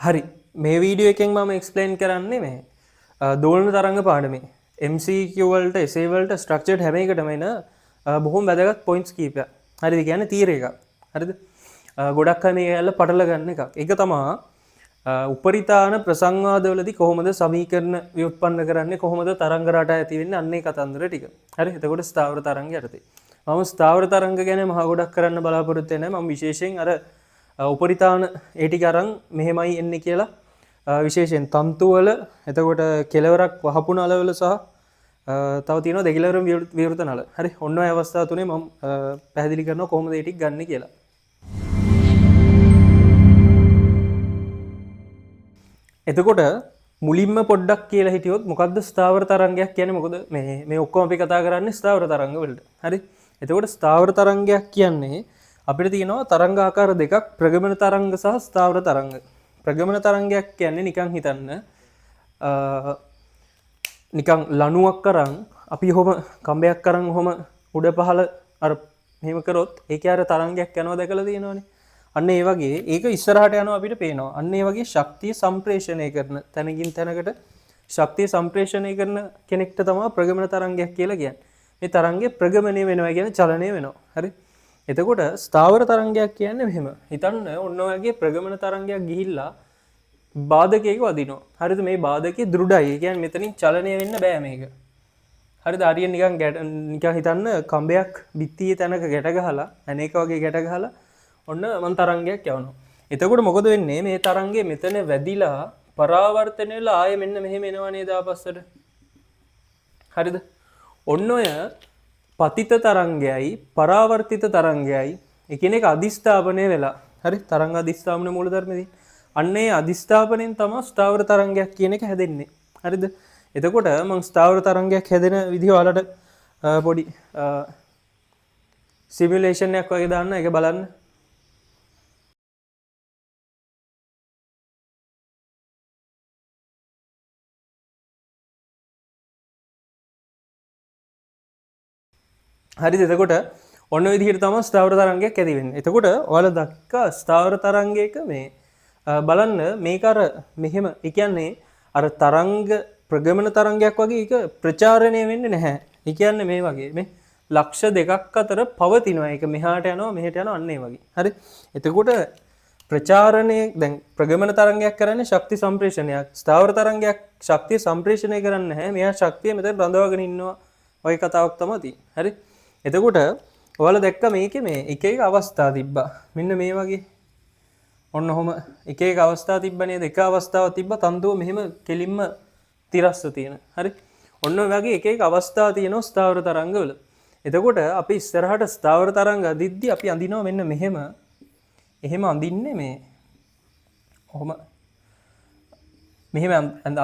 හරි මේ වීඩියෝ එකෙන් මම එක්ස්ප්ලේන් කරන්නේ මේ දෝලන තරංග පාඩමේ MCQ වලට essay වලට ස්ට්‍රක්චර්ඩ් හැම එකටම එන බොහොම වැදගත් පොයින්ට්ස් කීපයක්. හරිද? කියන්නේ තීර එකක්. හරිද? ගොඩක් අය මේ ඇල්ල පටල ගන්න එකක්. ඒක තමයි උපරිතාන ප්‍රසංවාදවලදී කොහොමද සමීකරණ ව්‍යුත්පන්න කරන්නේ, කොහොමද තරංග රට ඇති වෙන්නේ, අන්නේ කතන්දර ටික. හරි? එතකොට ස්ථාවර තරංග යටතේ. මම ස්ථාවර තරංග ගැන මහ ගොඩක් කරන්න බලාපොරොත්තු වෙන්නේ නැහැ. මම විශේෂයෙන් අර උපරිතාන ඒ ටික අරන් මෙහෙමයි එන්නේ කියලා විශේෂයෙන් තන්තු වල එතකොට කෙලවරක් වහපු නලවල සහ තව තියෙනවා දෙකිලවර විවෘත නල. හරි ඔන්න ඔය අවස්ථා තුනේ මම පැහැදිලි කරනවා කොහොමද ඒ ටික ගන්න කියලා. එතකොට මුලින්ම පොඩ්ඩක් කියලා හිටියොත් මොකද්ද ස්ථාවර තරංගයක් කියන්නේ? මොකද මේ ඔක්කොම අපි කතා කරන්නේ ස්ථාවර තරංග වලට. හරි. එතකොට ස්ථාවර තරංගයක් කියන්නේ අපිට තියෙනවා තරංග ආකාර දෙකක්, ප්‍රගමන තරංග සහ ස්ථාවර තරංග. ප්‍රගමන තරංගයක් කියන්නේ නිකන් හිතන්න නිකන් ලණුවක් අරන් අපි ඔහොම කම්බයක් අරන් ඔහොම උඩ පහළ අර මෙහෙම කරොත් ඒකේ අර තරංගයක් යනවා දැකලා තියෙනවනේ. අන්න ඒ වගේ ඒක ඉස්සරහට යනවා අපිට පේනවා. අන්න ඒ වගේ ශක්තිය සම්ප්‍රේෂණය කරන තැනකින් තැනකට ශක්තිය සම්ප්‍රේෂණය කරන කෙනෙක්ට තමයි ප්‍රගමන තරංගයක් කියලා කියන්නේ. මේ තරංගේ ප්‍රගමණය වෙනවා කියන්නේ චලනය වෙනවා. හරි? එතකොට ස්ථාවර තරංගයක් කියන්නේ මෙහෙම. හිතන්න ඔන්න ඔයගේ ප්‍රගමන තරංගයක් ගිහිල්ලා බාධකයක වදිනවා. හරිද? මේ බාධකේ දෘඩයි. ඒ කියන්නේ මෙතනින් චලනය වෙන්න බෑ මේක. හරිද? හරියට නිකන් හිතන්න කම්බයක් බිත්තියේ තැනක ගැට ගහලා අනේක වගේ ගැට ගහලා ඔන්න මන් තරංගයක් යවනවා. එතකොට මොකද වෙන්නේ? මේ තරංගේ මෙතන වැදිලා පරාවර්තනය වෙලා ආයෙ මෙන්න මෙහෙම එනවා නේද ආපස්සට. හරිද? ඔන්න ඔය පතිත තරංගයයි පරාවර්තිත තරංගයයි එකිනෙක අධිස්ථාපනය වෙලා. හරි? තරංග අධිස්ථාපන මූලධර්මදී. අන්න ඒ අධිස්ථාපනයෙන් තමයි ස්ථාවර තරංගයක් කියන එක හැදෙන්නේ. හරිද? එතකොට මම ස්ථාවර තරංගයක් හැදෙන විදිහ ඔයාලට පොඩි සිමියුලේෂන් එකක් වගේ දාන්න. ඒක බලන්න. හරිද? එතකොට ඔන්න ඔය විදිහට තමයි ස්ථාවර තරංගයක් ඇති වෙන්නේ. එතකොට ඔයාලා දැක්ක ස්ථාවර තරංගයක මේ බලන්න මේක අර මෙහෙම ඒ කියන්නේ අර තරංග ප්‍රගමන තරංගයක් වගේ ඒක ප්‍රචාරණය වෙන්නේ නැහැ. ඒ කියන්නේ මේ වගේ මේ ලක්ෂ දෙකක් අතර පවතිනවා. ඒක මෙහාට යනවා මෙහෙට යනවා අන්න ඒ වගේ. හරි? එතකොට ප්‍රචාරණය දැන් ප්‍රගමන තරංගයක් කරන්නේ ශක්ති සම්ප්‍රේෂණයක්. ස්ථාවර තරංගයක් ශක්තිය සම්ප්‍රේෂණය කරන්නේ නැහැ. මෙයා ශක්තිය මෙතන රඳවාගෙන ඉන්නවා වගේ කතාවක් තමයි තියෙන්නේ. හරි? එතකොට ඔයාලා දැක්ක මේකේ මේ එක එක අවස්ථා තිබ්බා. මෙන්න මේ වගේ. ඔන්න ඔහොම එක එක අවස්ථා තිබ්බ නේද? එක අවස්ථාවක් තිබ්බ තන්දුව මෙහෙම කෙලින්ම තිරස්ස තියෙන. හරි? ඔන්න ඔය වගේ එක එක අවස්ථා තියෙනවා ස්ථාවර තරංගවල. එතකොට අපි ඉස්සරහට ස්ථාවර තරංග අදිද්දි අපි අඳිනවා මෙන්න මෙහෙම. එහෙම අඳින්නේ මේ ඔහොම මෙහෙම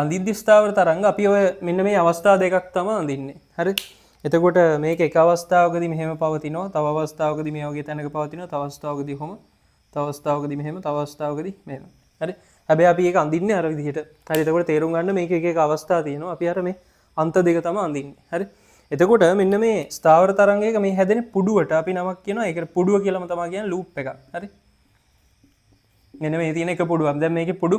අඳිද්දි ස්ථාවර තරංග අපි ඔය මෙන්න මේ අවස්ථා දෙකක් තමයි අඳින්නේ. හරි? එතකොට මේක එක අවස්ථාවකදී මෙහෙම පවතිනවා, තව අවස්ථාවකදී මේ වගේ තැනක පවතිනවා, තව අවස්ථාවකදී කොහොම, තව අවස්ථාවකදී මෙහෙම, තව අවස්ථාවකදී මෙහෙම. හරි? හැබැයි අපි ඒක අඳින්නේ අර විදිහට. හරි? එතකොට තේරුම් ගන්න මේක එක එක අවස්ථා තියෙනවා. අපි අර මේ අන්ත දෙක තමයි අඳින්නේ. හරි? එතකොට මෙන්න මේ ස්ථාවර තරංගයක මේ හැදෙන පුඩුවට අපි නමක් කියනවා. ඒකට පුඩුව කියලාම තමයි කියන්නේ ලූප් එකක්. හරි? මෙන්න මේ තියෙන එක පුඩුවක්. දැන් මේකේ පුඩු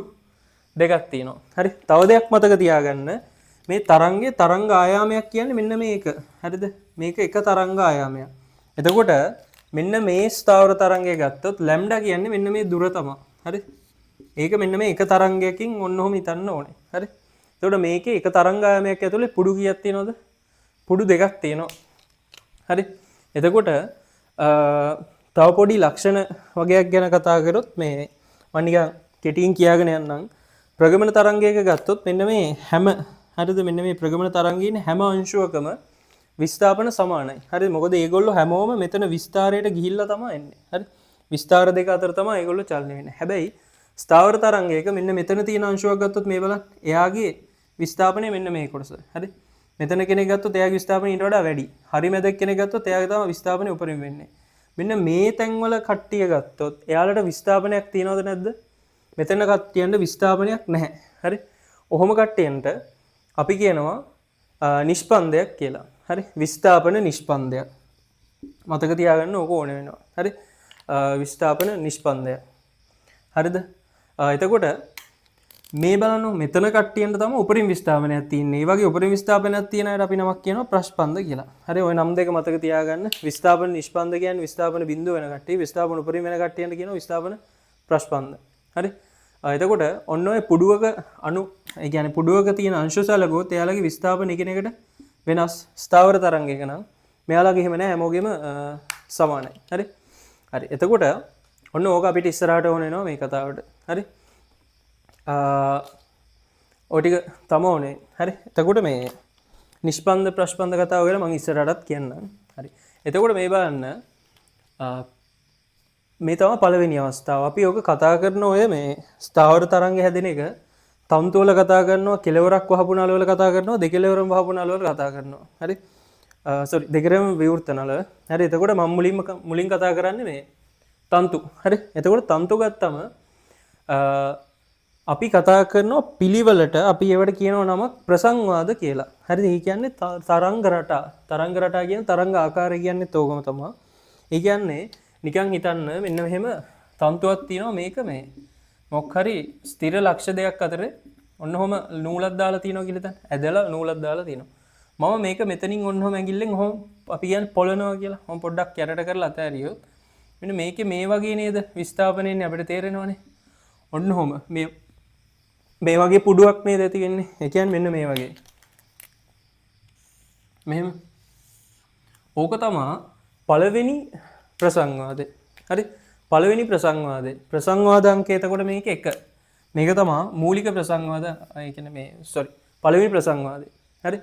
දෙකක් තියෙනවා. හරි? තව දෙයක් මතක තියාගන්න. මේ තරංගයේ තරංග ආයාමයක් කියන්නේ මෙන්න මේක. හරිද? මේක එක තරංග ආයාමයක්. එතකොට මෙන්න මේ ස්ථාවර තරංගය ගත්තොත් ලැම්ඩා කියන්නේ මෙන්න මේ දුර තමයි. හරි? ඒක මෙන්න මේ එක තරංගයකින් ඔන්න ඔහොම හිතන්න ඕනේ. හරි? එතකොට මේකේ එක තරංග ආයාමයක් ඇතුලේ පුඩු කීයක් තියෙනවද? පුඩු දෙකක් තියෙනවා. හරි? එතකොට තව පොඩි ලක්ෂණ වගේක් ගැන කතා කරොත් මේ මම නිකන් කෙටියෙන් කියාගෙන යන්නම්. ප්‍රගමන තරංගයක ගත්තොත් මෙන්න මේ හැම හරිද මෙන්න මේ ප්‍රගමන තරංගයේ හැම අංශුවකම විස්ථාපන සමානයි. හරිද? මොකද මේගොල්ලෝ හැමෝම මෙතන විස්තාරයට ගිහිල්ලා තමයි එන්නේ. හරි? විස්තාර දෙක අතර තමයි මේගොල්ලෝ චලනය වෙන්නේ. හැබැයි ස්ථාවර තරංගයක මෙන්න මෙතන තියෙන අංශුවක් ගත්තොත් මේ බලන්න එයාගේ විස්ථාපනය මෙන්න මේ කොටස. හරි? මෙතන කෙනෙක් ගත්තොත් එයාගේ විස්ථාපනය ඊට වඩා වැඩි. හරි මැදක් කෙනෙක් ගත්තොත් එයාගේ තමයි විස්ථාපනය උපරිම වෙන්නේ. මෙන්න මේ තැන්වල කට්ටිය ගත්තොත් එයාලට විස්ථාපනයක් තියනවද නැද්ද? මෙතන කට්ටියන්ට විස්ථාපනයක් නැහැ. හරි? ඔහොම කට්ටියන්ට අපි කියනවා නිෂ්පන්දයක් කියලා. හරි? විස්ථාපන නිෂ්පන්දයක්. මතක තියාගන්න ඕක ඕනේ වෙනවා. හරි? විස්ථාපන නිෂ්පන්දයක්. හරිද? එතකොට මේ බලන්න මෙතන කට්ටියන්ට තමයි උපරිම විස්ථාපනයක් තියෙන්නේ. ඒ වගේ උපරිම විස්ථාපනයක් තියෙන අයට අපි නමක් කියනවා ප්‍රස්පන්ද කියලා. හරි ඔය නම් දෙක මතක තියාගන්න. විස්ථාපන නිෂ්පන්ද කියන්නේ විස්ථාපන බිඳුව වෙන කට්ටිය. විස්ථාපන උපරිම වෙන කට්ටියන්ට කියනවා විස්ථාපන ප්‍රස්පන්ද. හරි. එතකොට ඔන්න ඔය පුඩුවක අණු ඒ කියන්නේ පුඩුවක තියෙන අංශු සලකුවොත් එයාලගේ විස්ථාපන එකිනෙකට වෙනස්. ස්ථාවර තරංගයක නම් මෙයාලගේ එහෙම නැහැ හැමෝගෙම සමානයි. හරි. හරි. එතකොට ඔන්න ඕක අපිට ඉස්සරහට ඕන වෙනවා මේ කතාවට. හරි. ඔටික තම ඕනේ. හරි. එතකොට මේ නිෂ්පන්ද ප්‍රස්පන්ද කතාව ගැන මම ඉස්සරහටත් කියන්නම්. හරි. එතකොට මේ බලන්න මේ තමයි පළවෙනි අවස්ථාව. අපි ඕක කතා කරන ඔය මේ ස්ථාවර තරංග හැදෙන එක තන්තු වල කතා කරනවා, කෙලවරක් වහපු නල වල කතා කරනවා, දෙකෙලවරම වහපු නල වල කතා කරනවා. හරි. සෝරි දෙකරම විවෘත නල. හරි. එතකොට මම මුලින් කතා කරන්නේ මේ තන්තු. හරි. එතකොට තන්තු ගත්තම අපි කතා කරනවා පිළිවෙලට අපි ඒවට කියනවා නමක් ප්‍රසංවාද කියලා. හරිද? ඒ කියන්නේ තරංග රටා. තරංග රටා කියන්නේ තරංග ආකාරය කියන්නේත් ඕකම තමයි. ඒ කියන්නේ නිකන් හිතන්න මෙන්න මෙහෙම තන්තුවක් තියෙනවා මේක මේ මොකක් හරි ස්ථිර ලක්ෂ දෙකක් අතර ඔන්න ඔහම නූලක් දාලා තියෙනවා කියලා හිතන්න. ඇදලා නූලක් දාලා තියෙනවා. මම මේක මෙතනින් ඔන්න ඔහම ඇඟිල්ලෙන් ඔහම අපි කියන්නේ පොළනවා කියලා. ඔහම පොඩ්ඩක් යටට කරලා අතෑරියොත් මෙන්න මේකේ මේ වගේ නේද විස්ථාපනයන්නේ අපිට තේරෙනවනේ. ඔන්න ඔහම මේ වගේ පුඩුවක් නේද ඇති වෙන්නේ. ඒ කියන්නේ මෙන්න මේ වගේ. මෙහෙම. ඕක තමයි පළවෙනි ප්‍රසංවාදය. හරි. පළවෙනි ප්‍රසංවාදය. ප්‍රසංවාද අංකය එතකොට මේක 1. මේක තමයි මූලික ප්‍රසංවාද. ඒ කියන්නේ මේ පළවෙනි ප්‍රසංවාදය. හරි.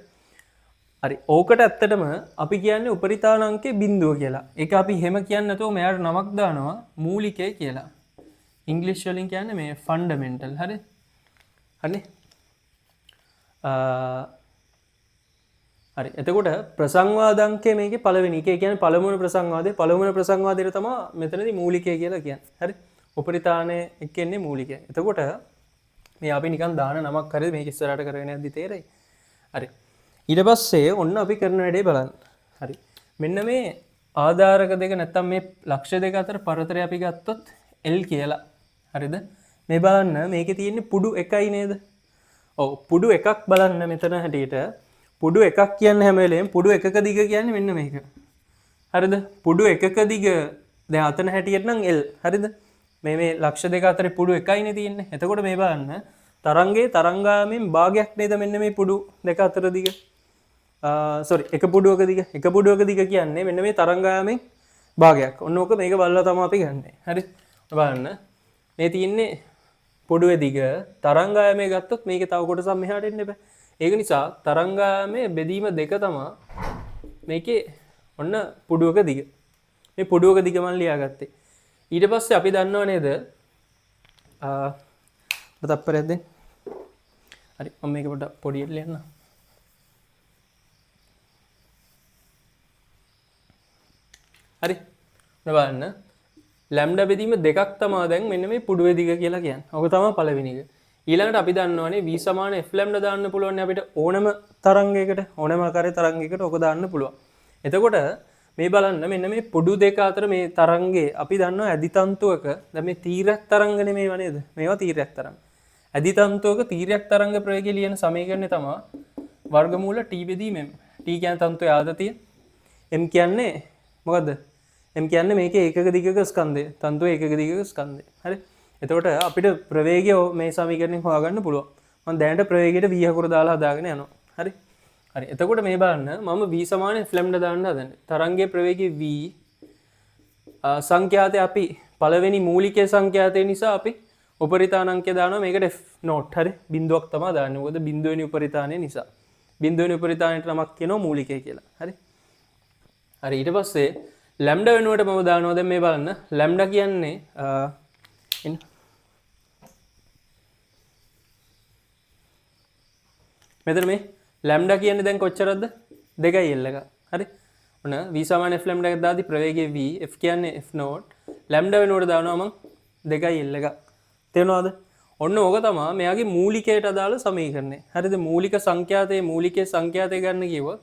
හරි. ඕකට ඇත්තටම අපි කියන්නේ උපරිතාන අංකයේ බිඳුව කියලා. ඒක අපි හැම කියන්නේ නැතුව මෙයාට නමක් දානවා මූලිකය කියලා. ඉංග්‍රීසි වලින් කියන්නේ මේ ෆන්ඩමෙන්ටල්. හරි. හරි. හරි. එතකොට ප්‍රසංවාද අංකය මේකේ පළවෙනි. ඒ කියන්නේ පළමුවන ප්‍රසංවාදයේ පළමුවන ප්‍රසංවාදයට තමයි මෙතනදී මූලිකය කියලා කියන්නේ. හරි. උපරිතානයේ එක්කෙන්නේ මූලිකය. එතකොට මේ අපි නිකන් දාන නමක් හරිද මේක ඉස්සරහට කරගෙන යද්දි තේරෙයි. හරි. ඊට පස්සේ ඔන්න අපි කරන වැඩේ බලන්න. හරි. මෙන්න මේ ආධාරක දෙක නැත්තම් මේ ලක්ෂ්‍ය දෙක අතර පරතරය අපි ගත්තොත් L කියලා. හරිද? මේ බලන්න මේකේ තියෙන්නේ පුඩු එකයි නේද? ඔව් පුඩු එකක් බලන්න මෙතන හැටියට පුඩු එකක් කියන්නේ හැම වෙලේම පුඩු එකක දිග කියන්නේ මෙන්න මේක. හරිද? පුඩු එකක දිග දැන් අතන හැටියට නම් L. හරිද? මේ ලක්ෂ දෙක අතරේ පුඩු එකයිනේ තියෙන්නේ. එතකොට මේ බලන්න තරංගයේ තරංගාමෙන් භාගයක් නේද මෙන්න මේ පුඩු දෙක අතර දිග. එක පුඩුවක දිග. එක පුඩුවක දිග කියන්නේ මෙන්න මේ තරංගාමෙන් භාගයක්. ඔන්න ඕක මේක බලලා තමයි අපි ගන්නෙ. හරි? බලන්න මේ තියෙන්නේ පොඩුවේ දිග තරංගායමේ ගත්තොත් මේකේ තව කොටසක් මෙහාට එන්න බෑ. ඒක නිසා තරංගායමේ බෙදීම දෙක තමයි මේකේ ඔන්න පුඩුවක දිග. මේ පුඩුවක දිග මම ලියාගත්තේ. ඊට පස්සේ අපි දන්නව නේද? තත්පරයක් දෙන්න. හරි මම මේක පොඩ්ඩක් පොඩියට ලියන්න. හරි. බලන්න ලැම්ඩා බෙදීම දෙකක් තමයි දැන් මෙන්න මේ පුඩුවේ දිග කියලා කියන්නේ. ඔක තමයි පළවෙනි එක. ඊළඟට අපි දන්නවනේ v සමාන f ලැම්ඩා දාන්න පුළුවන් අපිට ඕනම තරංගයකට ඕනම ආකාරයේ තරංගයකට ඔක දාන්න පුළුවන්. එතකොට මේ බලන්න මෙන්න මේ පුඩු දෙක අතර මේ තරංගේ අපි දන්නවා ඇදි තන්තුවක දැන් මේ තීරයක් තරංගනේ මේවා නේද? මේවා තීරයක් තරංග. ඇදි තන්තුවක තීරයක් තරංග ප්‍රවේගය ලියන සමීකරණය තමයි වර්ගමූල t බෙදීම m. t කියන්නේ තන්තුවේ ආතතිය. m කියන්නේ මොකද්ද? m කියන්නේ මේකේ ඒකක දිගක ස්කන්ධය. තන්තුවේ ඒකක දිගක ස්කන්ධය. හරි. එතකොට අපිට ප්‍රවේගය මේ සමීකරණයෙන් හොයාගන්න පුළුවන්. මම දැනට ප්‍රවේගයට v අකුර දාලා හදාගෙන යනවා. හරි. හරි. එතකොට මේ බලන්න මම v සමාන f ලැම්ඩා දාන්න හදන්නේ. තරංගයේ ප්‍රවේගය v සංඛ්‍යාතය අපි පළවෙනි මූලිකයේ සංඛ්‍යාතය නිසා අපි උපරිතාන අංකය දානවා මේකට f නෝට්. හරි. බිඳුවක් තමයි දාන්නේ. මොකද බිඳුවෙනි උපරිතානය නිසා. බිඳුවෙනි උපරිතානයට නමක් කියනවා මූලිකය කියලා. හරි. හරි. ඊට පස්සේ ලැම්ඩා වෙනුවට මම දානවා දැන් මේ බලන්න. ලැම්ඩා කියන්නේ මෙතන මේ ලැම්ඩා කියන්නේ දැන් කොච්චරද? 2යි L එක. හරි. ඔන්න v සමාන f ලැම්ඩා එක දාදී ප්‍රවේගය v f කියන්නේ f නෝට් ලැම්ඩා වෙනුවට දානවා මම 2යි L එක. තේරෙනවද? ඔන්න ඕක තමයි මෙයාගේ මූලිකයට අදාළ සමීකරණය. හරිද? මූලික සංඛ්‍යාතයේ මූලිකයේ සංඛ්‍යාතය ගන්න කිව්වොත්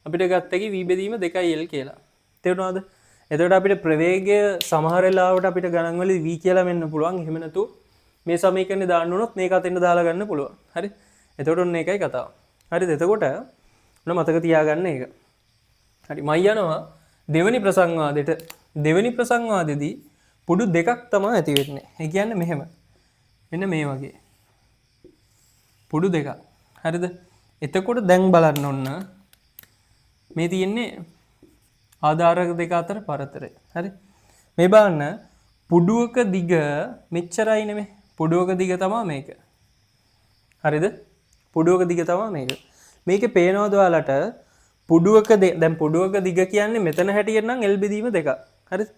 අපිට ගත්තකි v බෙදීම 2යි L කියලා. තේරුණාද? එතකොට අපිට ප්‍රවේගය සමහර වෙලාවට අපිට ගණන් වලදී v කියලා වෙන්න පුළුවන්. එහෙම නැතු මේ සමීකරණේ දාන්න උනොත් මේක අතෙන්ට දාලා ගන්න පුළුවන්. හරි. එතකොට ඔන්න ඒකයි කතාව. හරිද? එතකොට ඔන්න මතක තියාගන්න ඒක. හරි. මම යනවා දෙවෙනි ප්‍රසංවාදයට. දෙවෙනි ප්‍රසංවාදෙදී පුඩු දෙකක් තමයි ඇති වෙන්නේ. ඒ කියන්නේ මෙහෙම. මෙන්න මේ වගේ. පුඩු දෙකක්. හරිද? එතකොට දැන් බලන්න ඔන්න මේ තියෙන්නේ ආධාරක දෙක අතර පරතරය. හරි. මේ බලන්න පුඩුවක දිග මෙච්චරයි නෙමෙයි. පුඩුවක දිග තමයි මේක. හරිද? පුඩුවක දිග තමයි මේක. මේකේ පේනවද ඔයාලට පුඩුවක දැන් පුඩුවක දිග කියන්නේ මෙතන හැටියට නම් L බෙදීම දෙකක්. හරිද?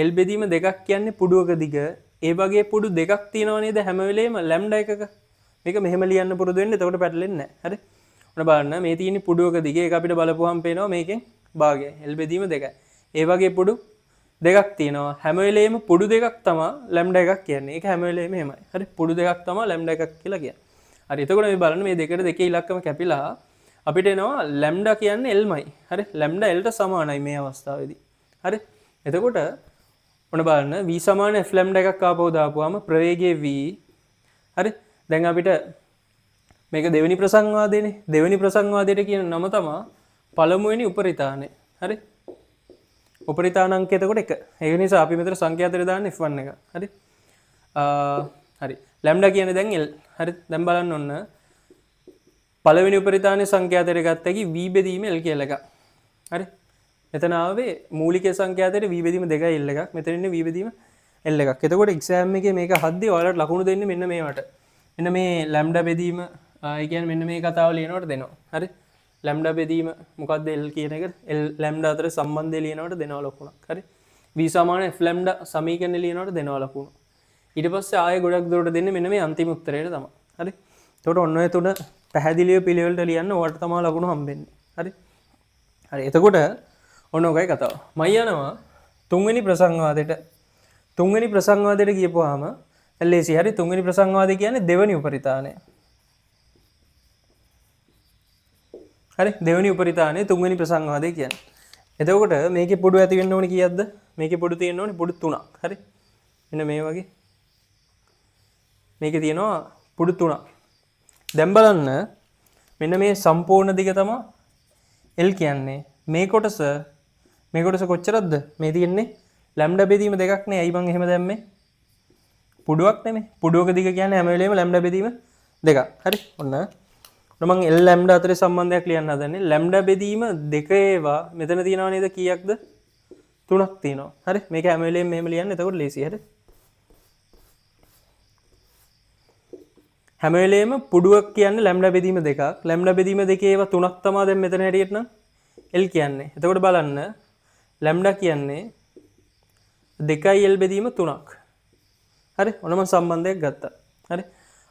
L බෙදීම දෙකක් කියන්නේ පුඩුවක දිග. ඒ වගේ පුඩු දෙකක් තියෙනව නේද හැම වෙලේම ලැම්ඩා එකක. මේක මෙහෙම ලියන්න පුරුදු වෙන්න. එතකොට පැටලෙන්නේ නැහැ. හරි? ඔන්න බලන්න මේ තියෙන පුඩුවක දිග ඒක අපිට බලපුවහම පේනවා මේකෙන් භාගය. L බෙදීම දෙකයි. ඒ වගේ පුඩු දෙකක් තියෙනවා. හැම වෙලේම පුඩු දෙකක් තමයි ලැම්ඩා එකක් කියන්නේ. ඒක හැම වෙලේම එහෙමයි. හරි? පුඩු දෙකක් තමයි ලැම්ඩා එකක් කියලා කියන්නේ. හරි. එතකොට මේ බලන්න මේ දෙකට දෙකේ ඉලක්කම කැපිලා අපිට එනවා ලැම්ඩා කියන්නේ L මයි. හරි? ලැම්ඩා L ට සමානයි මේ අවස්ථාවේදී. හරි? එතකොට ඔන්න බලන්න v සමාන f ලැම්ඩා එකක් ආපහු දාපුවාම ප්‍රවේගය v. හරි? දැන් අපිට මේක දෙවෙනි ප්‍රසංවාදයනේ. දෙවෙනි ප්‍රසංවාදයට කියන නම තමයි පළමුවෙනි උපරිතාණය. හරි? උපරිතාණාංකය එතකොට 1. ඒක නිසා අපි මෙතන සංඛ්‍යාතයට දාන්නේ f1 එක. හරි? හරි. ලැම්ඩා කියන්නේ දැන් L. හරි? දැන් බලන්න ඔන්න පළවෙනි උපරිතාණයේ සංඛ්‍යාතයට ගත්ත එකයි v බෙදීම L කියලා එකක්. හරි? මෙතන ආවේ මූලික සංඛ්‍යාතයට v බෙදීම 2යි L එකක්. මෙතන ඉන්නේ v බෙදීම L එකක්. එතකොට එක්සෑම් එකේ මේක හද්දී ඔයාලට ලකුණු දෙන්නේ මෙන්න මේවට. මෙන්න මේ ලැම්ඩා බෙදීම ඒ කියන්නේ මෙන්න මේ කතාව ලියනකොට දෙනවා. හරි? ලැම්ඩා බෙදීම මොකක්ද L කියන එක L ලැම්ඩා අතර සම්බන්ධය ලියනකොට දෙනවා ලකුණක්. හරි? v සමාන f ලැම්ඩා සමීකරණය ලියනකොට දෙනවා ලකුණු. ඊට පස්සේ ආයෙ ගොඩක් දුරට දෙන්නේ මෙන්න මේ අන්තිම උත්තරයට තමයි. හරි? එතකොට ඔන්න ඔය තුන පැහැදිලිව පිළිවෙලට ලියන්න ඔයාලට තමයි ලකුණු හම්බෙන්නේ. හරි? හරි. එතකොට ඔන්න ඔකයි කතාව. මම යනවා තුන්වෙනි ප්‍රසංවාදයට. තුන්වෙනි ප්‍රසංවාදයට ගියපුවාම LAC හරි තුන්වෙනි ප්‍රසංවාදය කියන්නේ දෙවෙනි උපරිතාණය. හරි දෙවෙනි උපරිතාණය තුන්වෙනි ප්‍රසංවාදය කියන්නේ. එතකොට මේකේ පොඩු ඇති වෙන්න ඕනේ කීයක්ද? මේකේ පොඩු තියෙන්න ඕනේ පොඩු 3ක්. හරි? මෙන්න මේ වගේ. මේකේ තියෙනවා පොඩු 3ක්. දැන් බලන්න මෙන්න මේ සම්පූර්ණ දිග තමයි L කියන්නේ. මේ කොටස කොච්චරද? මේ තියෙන්නේ ලැම්ඩා බෙදීම දෙකක් නේ. ඇයි මං එහෙම දැම්මේ? පුඩුවක් නෙමෙයි. පුඩුවක දිග කියන්නේ හැම වෙලේම ලැම්ඩා බෙදීම දෙකක්. හරි? ඔන්න මම L ලැම්ඩා අතරේ සම්බන්ධයක් ලියන්න හදන්නේ. ලැම්ඩා බෙදීම දෙක ඒවා මෙතන තියෙනව නේද කීයක්ද? 3ක් තියෙනවා. හරි? මේක හැම වෙලේම මෙහෙම ලියන්න. එතකොට ලේසි. හරි? හැම වෙලේම පුඩුවක් කියන්නේ ලැම්ඩා බෙදීම දෙකක්. ලැම්ඩා බෙදීම දෙකේ ඒවා 3ක් තමයි දැන් මෙතන හැටියට නම් L කියන්නේ. එතකොට බලන්න ලැම්ඩා කියන්නේ 2යි L බෙදීම 3ක්. හරි? ඔන්න මම සම්බන්ධයක් ගත්තා. හරි?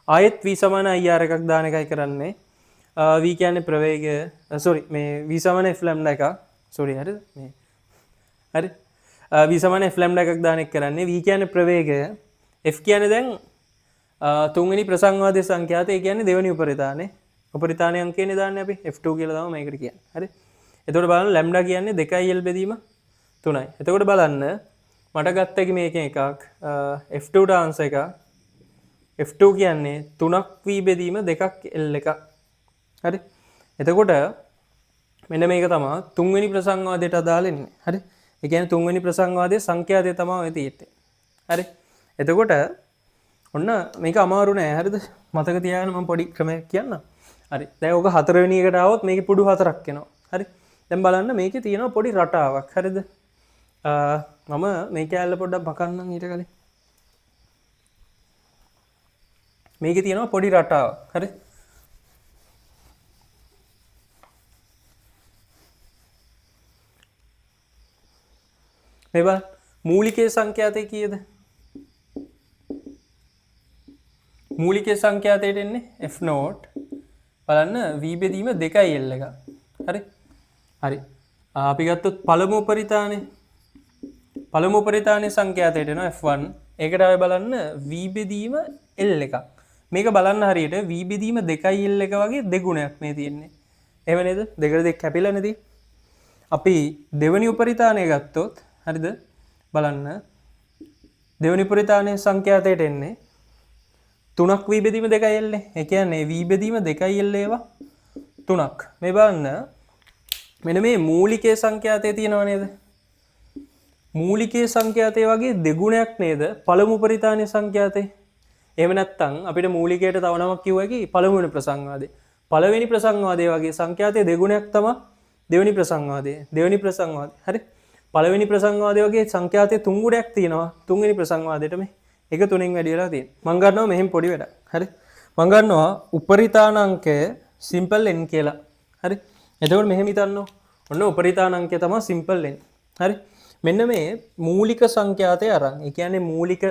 ආයෙත් v සමාන ir එකක් දාන එකයි කරන්නේ. v කියන්නේ ප්‍රවේගය මේ v සමාන f ලැම්ඩා එකක්. හරිද? මේ හරි? v සමාන f ලැම්ඩා එකක් දාන එක කරන්නේ. v කියන්නේ ප්‍රවේගය. f කියන්නේ දැන් තුන්වෙනි ප්‍රසංවාදයේ සංඛ්‍යාතය. ඒ කියන්නේ දෙවෙනි උපරිතාණය. උපරිතාණයේ අංකයනේ දාන්නේ අපි f2 කියලා තමයි මේකට කියන්නේ. හරි? එතකොට බලන්න ලැම්ඩා කියන්නේ 2යි L බෙදීම 3යි. එතකොට බලන්න මට ගත්ත එක මේකෙන් එකක් f2 ට ආන්සර් එක f2 කියන්නේ 3ක් v බෙදීම 2ක් L එකක්. හරි? එතකොට මෙන්න මේක තමයි තුන්වෙනි ප්‍රසංවාදයට අදාළ වෙන්නේ. හරි? ඒ කියන්නේ තුන්වෙනි ප්‍රසංවාදයේ සංඛ්‍යාතය තමයි ඔය තියෙන්නේ. හරි? එතකොට ඔන්න මේක අමාරු නෑ. හරිද? මතක තියාගන්න මම පොඩි ක්‍රමයක් කියන්නම්. හරි. දැන් ඔක හතරවෙනි එකට ආවොත් මේකේ පුඩු 4ක් එනවා. හරි? දැන් බලන්න මේකේ තියෙනවා පොඩි රටාවක්. හරිද? මම මේ කැලේ පොඩ්ඩක් බකන්නම් ඊට කලින්. මේකේ තියෙනවා පොඩි රටාවක්. හරි? මේ බලන්න මූලිකයේ සංඛ්‍යාතය කීයද? මූලිකයේ සංඛ්‍යාතයට එන්නේ f0. බලන්න v බෙදීම 2යි L එක. හරි? හරි. අපි ගත්තොත් පළමු උපරිතාණය. පළමු උපරිතාණයේ සංඛ්‍යාතයට එනවා f1. ඒකට ආවේ බලන්න v බෙදීම L එකක්. මේක බලන්න හරියට v බෙදීම 2යි L එක වගේ දෙගුණයක් මේ තියෙන්නේ. එහෙම නේද? දෙකට දෙක කැපිලා නේද? අපි දෙවෙනි උපරිතාණය ගත්තොත් හරිද? බලන්න දෙවෙනි උපරිතාණයේ සංඛ්‍යාතයට එන්නේ තුනක් වී බෙදීම 2l. ඒ කියන්නේ වී බෙදීම 2l ඒවා 3ක්. මේ බලන්න මෙන්න මේ මූලිකයේ සංඛ්‍යාතය තියෙනව නේද? මූලිකයේ සංඛ්‍යාතය වගේ දෙගුණයක් නේද පළමු උපරිතානීය සංඛ්‍යාතේ. එහෙම නැත්නම් අපිට මූලිකයට තව නමක් කිව්වා කි පළමුවෙනි ප්‍රසංවාදේ. පළවෙනි ප්‍රසංවාදයේ වගේ සංඛ්‍යාතයේ දෙගුණයක් තමයි දෙවෙනි ප්‍රසංවාදයේ. දෙවෙනි ප්‍රසංවාදය. හරි. පළවෙනි ප්‍රසංවාදයේ වගේ සංඛ්‍යාතයේ තුන් ගුණයක් තියෙනවා. තුන්වෙනි ප්‍රසංවාදයට මේ එක තුනෙන් වැඩි වෙලා තියෙනවා. මම ගන්නවා මෙහෙම පොඩි වැඩක්. හරි. මම ගන්නවා උපරිතානාංකය සිම්පල් n කියලා. හරි. එතකොට මෙහෙම හිතන්න. ඔන්න උපරිතානාංකය තමයි සිම්පල් n. හරි. මෙන්න මේ මූලික සංඛ්‍යාතය අරන්. ඒ කියන්නේ මූලික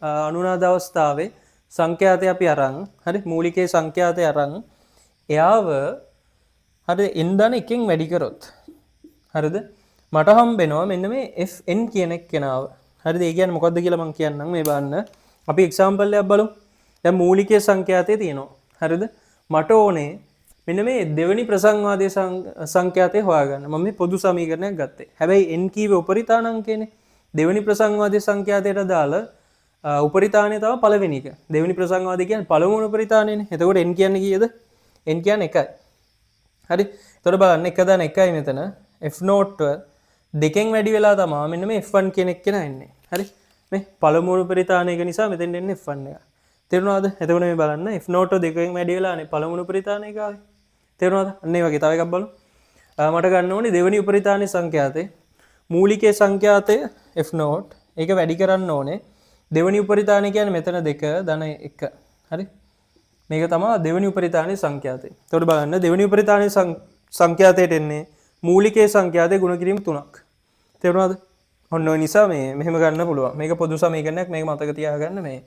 අනුනාද අවස්ථාවේ සංඛ්‍යාතය අපි අරන්. හරි. මූලිකයේ සංඛ්‍යාතය අරන් එයාව හරි n දන එකෙන් වැඩි කරොත්. හරිද? මට හම්බෙනවා මෙන්න මේ fn කියන එක්කෙනාව. හරිද? ඒ කියන්නේ මොකද්ද කියලා මම කියන්නම් මේ බලන්න. අපි එක්සැම්පල් එකක් බලමු. දැන් මූලිකයේ සංඛ්‍යාතය තියෙනවා. හරිද? මට ඕනේ මෙන්න මේ දෙවෙනි ප්‍රසංවාදයේ සංඛ්‍යාතය හොයාගන්න. මම මේ පොදු සමීකරණයක් ගත්තේ. හැබැයි n කීවේ උපරිතානාංකයනේ. දෙවෙනි ප්‍රසංවාදයේ සංඛ්‍යාතයට දාලා උපරිතානය තමයි පළවෙනි එක. දෙවෙනි ප්‍රසංවාදය කියන්නේ පළමුවන උපරිතානයනේ. එතකොට n කියන්නේ කීයද? n කියන්නේ 1යි. හරි. එතකොට බලන්න 1 දාන 1යි මෙතන. f0 දෙකෙන් වැඩි වෙලා තමයි මෙන්න මේ f1 කියන එක එන්නේ. හරි. මේ පළමුවන උපරිතානයක නිසා මෙතෙන් එන්නේ f1 එක. තේරුණාද? එතකොට මේ බලන්න f0 දෙකෙන් වැඩි වෙලානේ පළමුවන උපරිතානයක ආවේ. තේරුණාද? අන්න ඒ වගේ තව එකක් බලමු. මට ගන්න ඕනේ දෙවෙනි උපරිතානයේ සංඛ්‍යාතේ මූලිකයේ සංඛ්‍යාතය f0 ඒක වැඩි කරන්න ඕනේ. දෙවෙනි උපරිතානය කියන්නේ මෙතන 2 ධන 1. හරි. මේක තමයි දෙවෙනි උපරිතානයේ සංඛ්‍යාතය. එතකොට බලන්න දෙවෙනි උපරිතානයේ සංඛ්‍යාතයට එන්නේ මූලිකයේ සංඛ්‍යාතේ ගුණ කිරීම 3ක්. තේරුණාද? ඔන්න ඔය නිසා මේ මෙහෙම ගන්න පුළුවන්. මේක පොදු සමීකරණයක්. මේක මතක තියාගන්න මේ.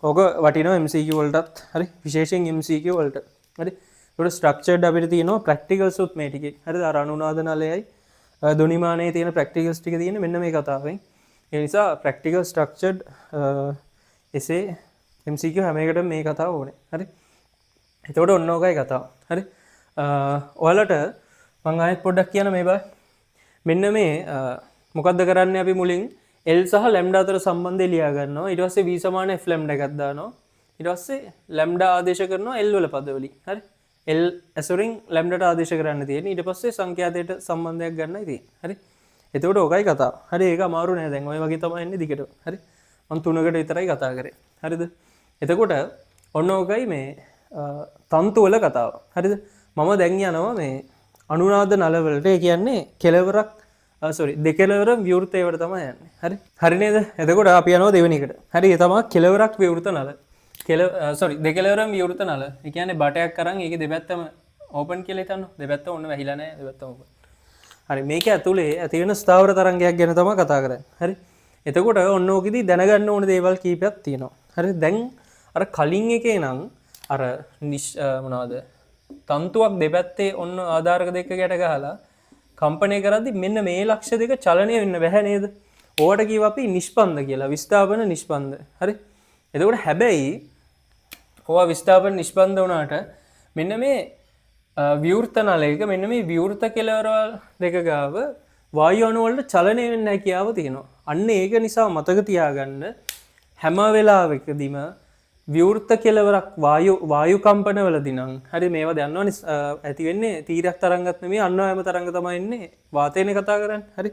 ඕක වටිනවා MCQ වලටත්. හරි. විශේෂයෙන් MCQ වලට. හරි. ඒකට ස්ට්‍රක්චර්ඩ් අපිට තියෙනවා ප්‍රැක්ටිකල්ස් උත් මේ ටිකේ. හරිද? අර අනුනාද නලයයි ධ්වනිමානයේ තියෙන ප්‍රැක්ටිකල්ස් ටික තියෙන්නේ මෙන්න මේ කතාවෙන්. ඒ නිසා ප්‍රැක්ටිකල් ස්ට්‍රක්චර්ඩ් එසේ MCQ හැම එකටම මේ කතාව ඕනේ. හරි. එතකොට ඔන්න ඕකයි කතාව. හරි. ඔයාලට මම ආයෙත් පොඩ්ඩක් කියන්න මේ බා. මෙන්න මේ මොකද්ද කරන්නේ අපි මුලින් L සහ ලැම්ඩා අතර සම්බන්ධය ලියා ගන්නවා. ඊට පස්සේ v සමාන f ලැම්ඩා එකක් දානවා. ඊට පස්සේ ලැම්ඩා ආදේශ කරනවා L වල පදවලින්. හරි. L ඇසුරින් ලැම්ඩාට ආදේශ කරන්න තියෙන්නේ. ඊට පස්සේ සංඛ්‍යාතයට සම්බන්ධයක් ගන්නයි තියෙන්නේ. හරි. එතකොට ඕකයි කතාව. හරි. ඒක අමාරු නෑ දැන්. ඔය වගේ තමයි එන්නේ දිගට. හරි. මම තුනකට විතරයි කතා කරේ. හරිද? එතකොට ඔන්න ඕකයි මේ තන්තු වල කතාව. හරිද? මම දැන් යනවා මේ අනුනාද නලවලට. ඒ කියන්නේ කෙලවරක් දෙකලවර විවෘතයවට තමයි යන්නේ. හරි. හරි නේද? එතකොට අපි යනවා දෙවෙනි එකට. හරි. ඒ තමයි කෙලවරක් විවෘත නල. දෙකලවරම් විවෘත නල. ඒ කියන්නේ බටයක් අරන් ඒකේ දෙපැත්තම ඕපන් කියලා හිතන්න. දෙපැත්ත ඔන්න වැහිලා නැහැ. දෙපැත්තම ඕපන්. හරි. මේක ඇතුලේ ඇති වෙන ස්ථාවර තරංගයක් ගැන තමයි කතා කරන්නේ. හරි. එතකොට ඔන්න ඕකෙදි දැනගන්න ඕන දේවල් කීපයක් තියෙනවා. හරි. දැන් අර කලින් එකේ නම් අර මොනවද? තන්තුවක් දෙපැත්තේ ඔන්න ආධාරක දෙක ගැට ගහලා කම්පණය කරද්දි මෙන්න මේ ලක්ෂ දෙක චලනය වෙන්න බැහැ නේද? ඕවට කියව අපි නිෂ්පන්ද කියලා. විස්ථාපන නිෂ්පන්ද. හරි. එතකොට හැබැයි ඕවා විස්ථාපන නිෂ්පන්ද වුණාට මෙන්න මේ විවෘත නලයක මෙන්න මේ විවෘත කෙළවරවල් දෙක ගාව වායු අණු වලට චලනය වෙන්න හැකියාව තියෙනවා. අන්න ඒක නිසා මතක තියාගන්න හැම වෙලාවකදීම විවෘත කෙළවරක් වායු කම්පන වලදී නම් හරි මේවා දන්නවනේ ඇති වෙන්නේ තීරයක් තරංගත් නෙමෙයි අන්වායම තරංග තමයි එන්නේ වාතයනේ කතා කරන්නේ. හරි.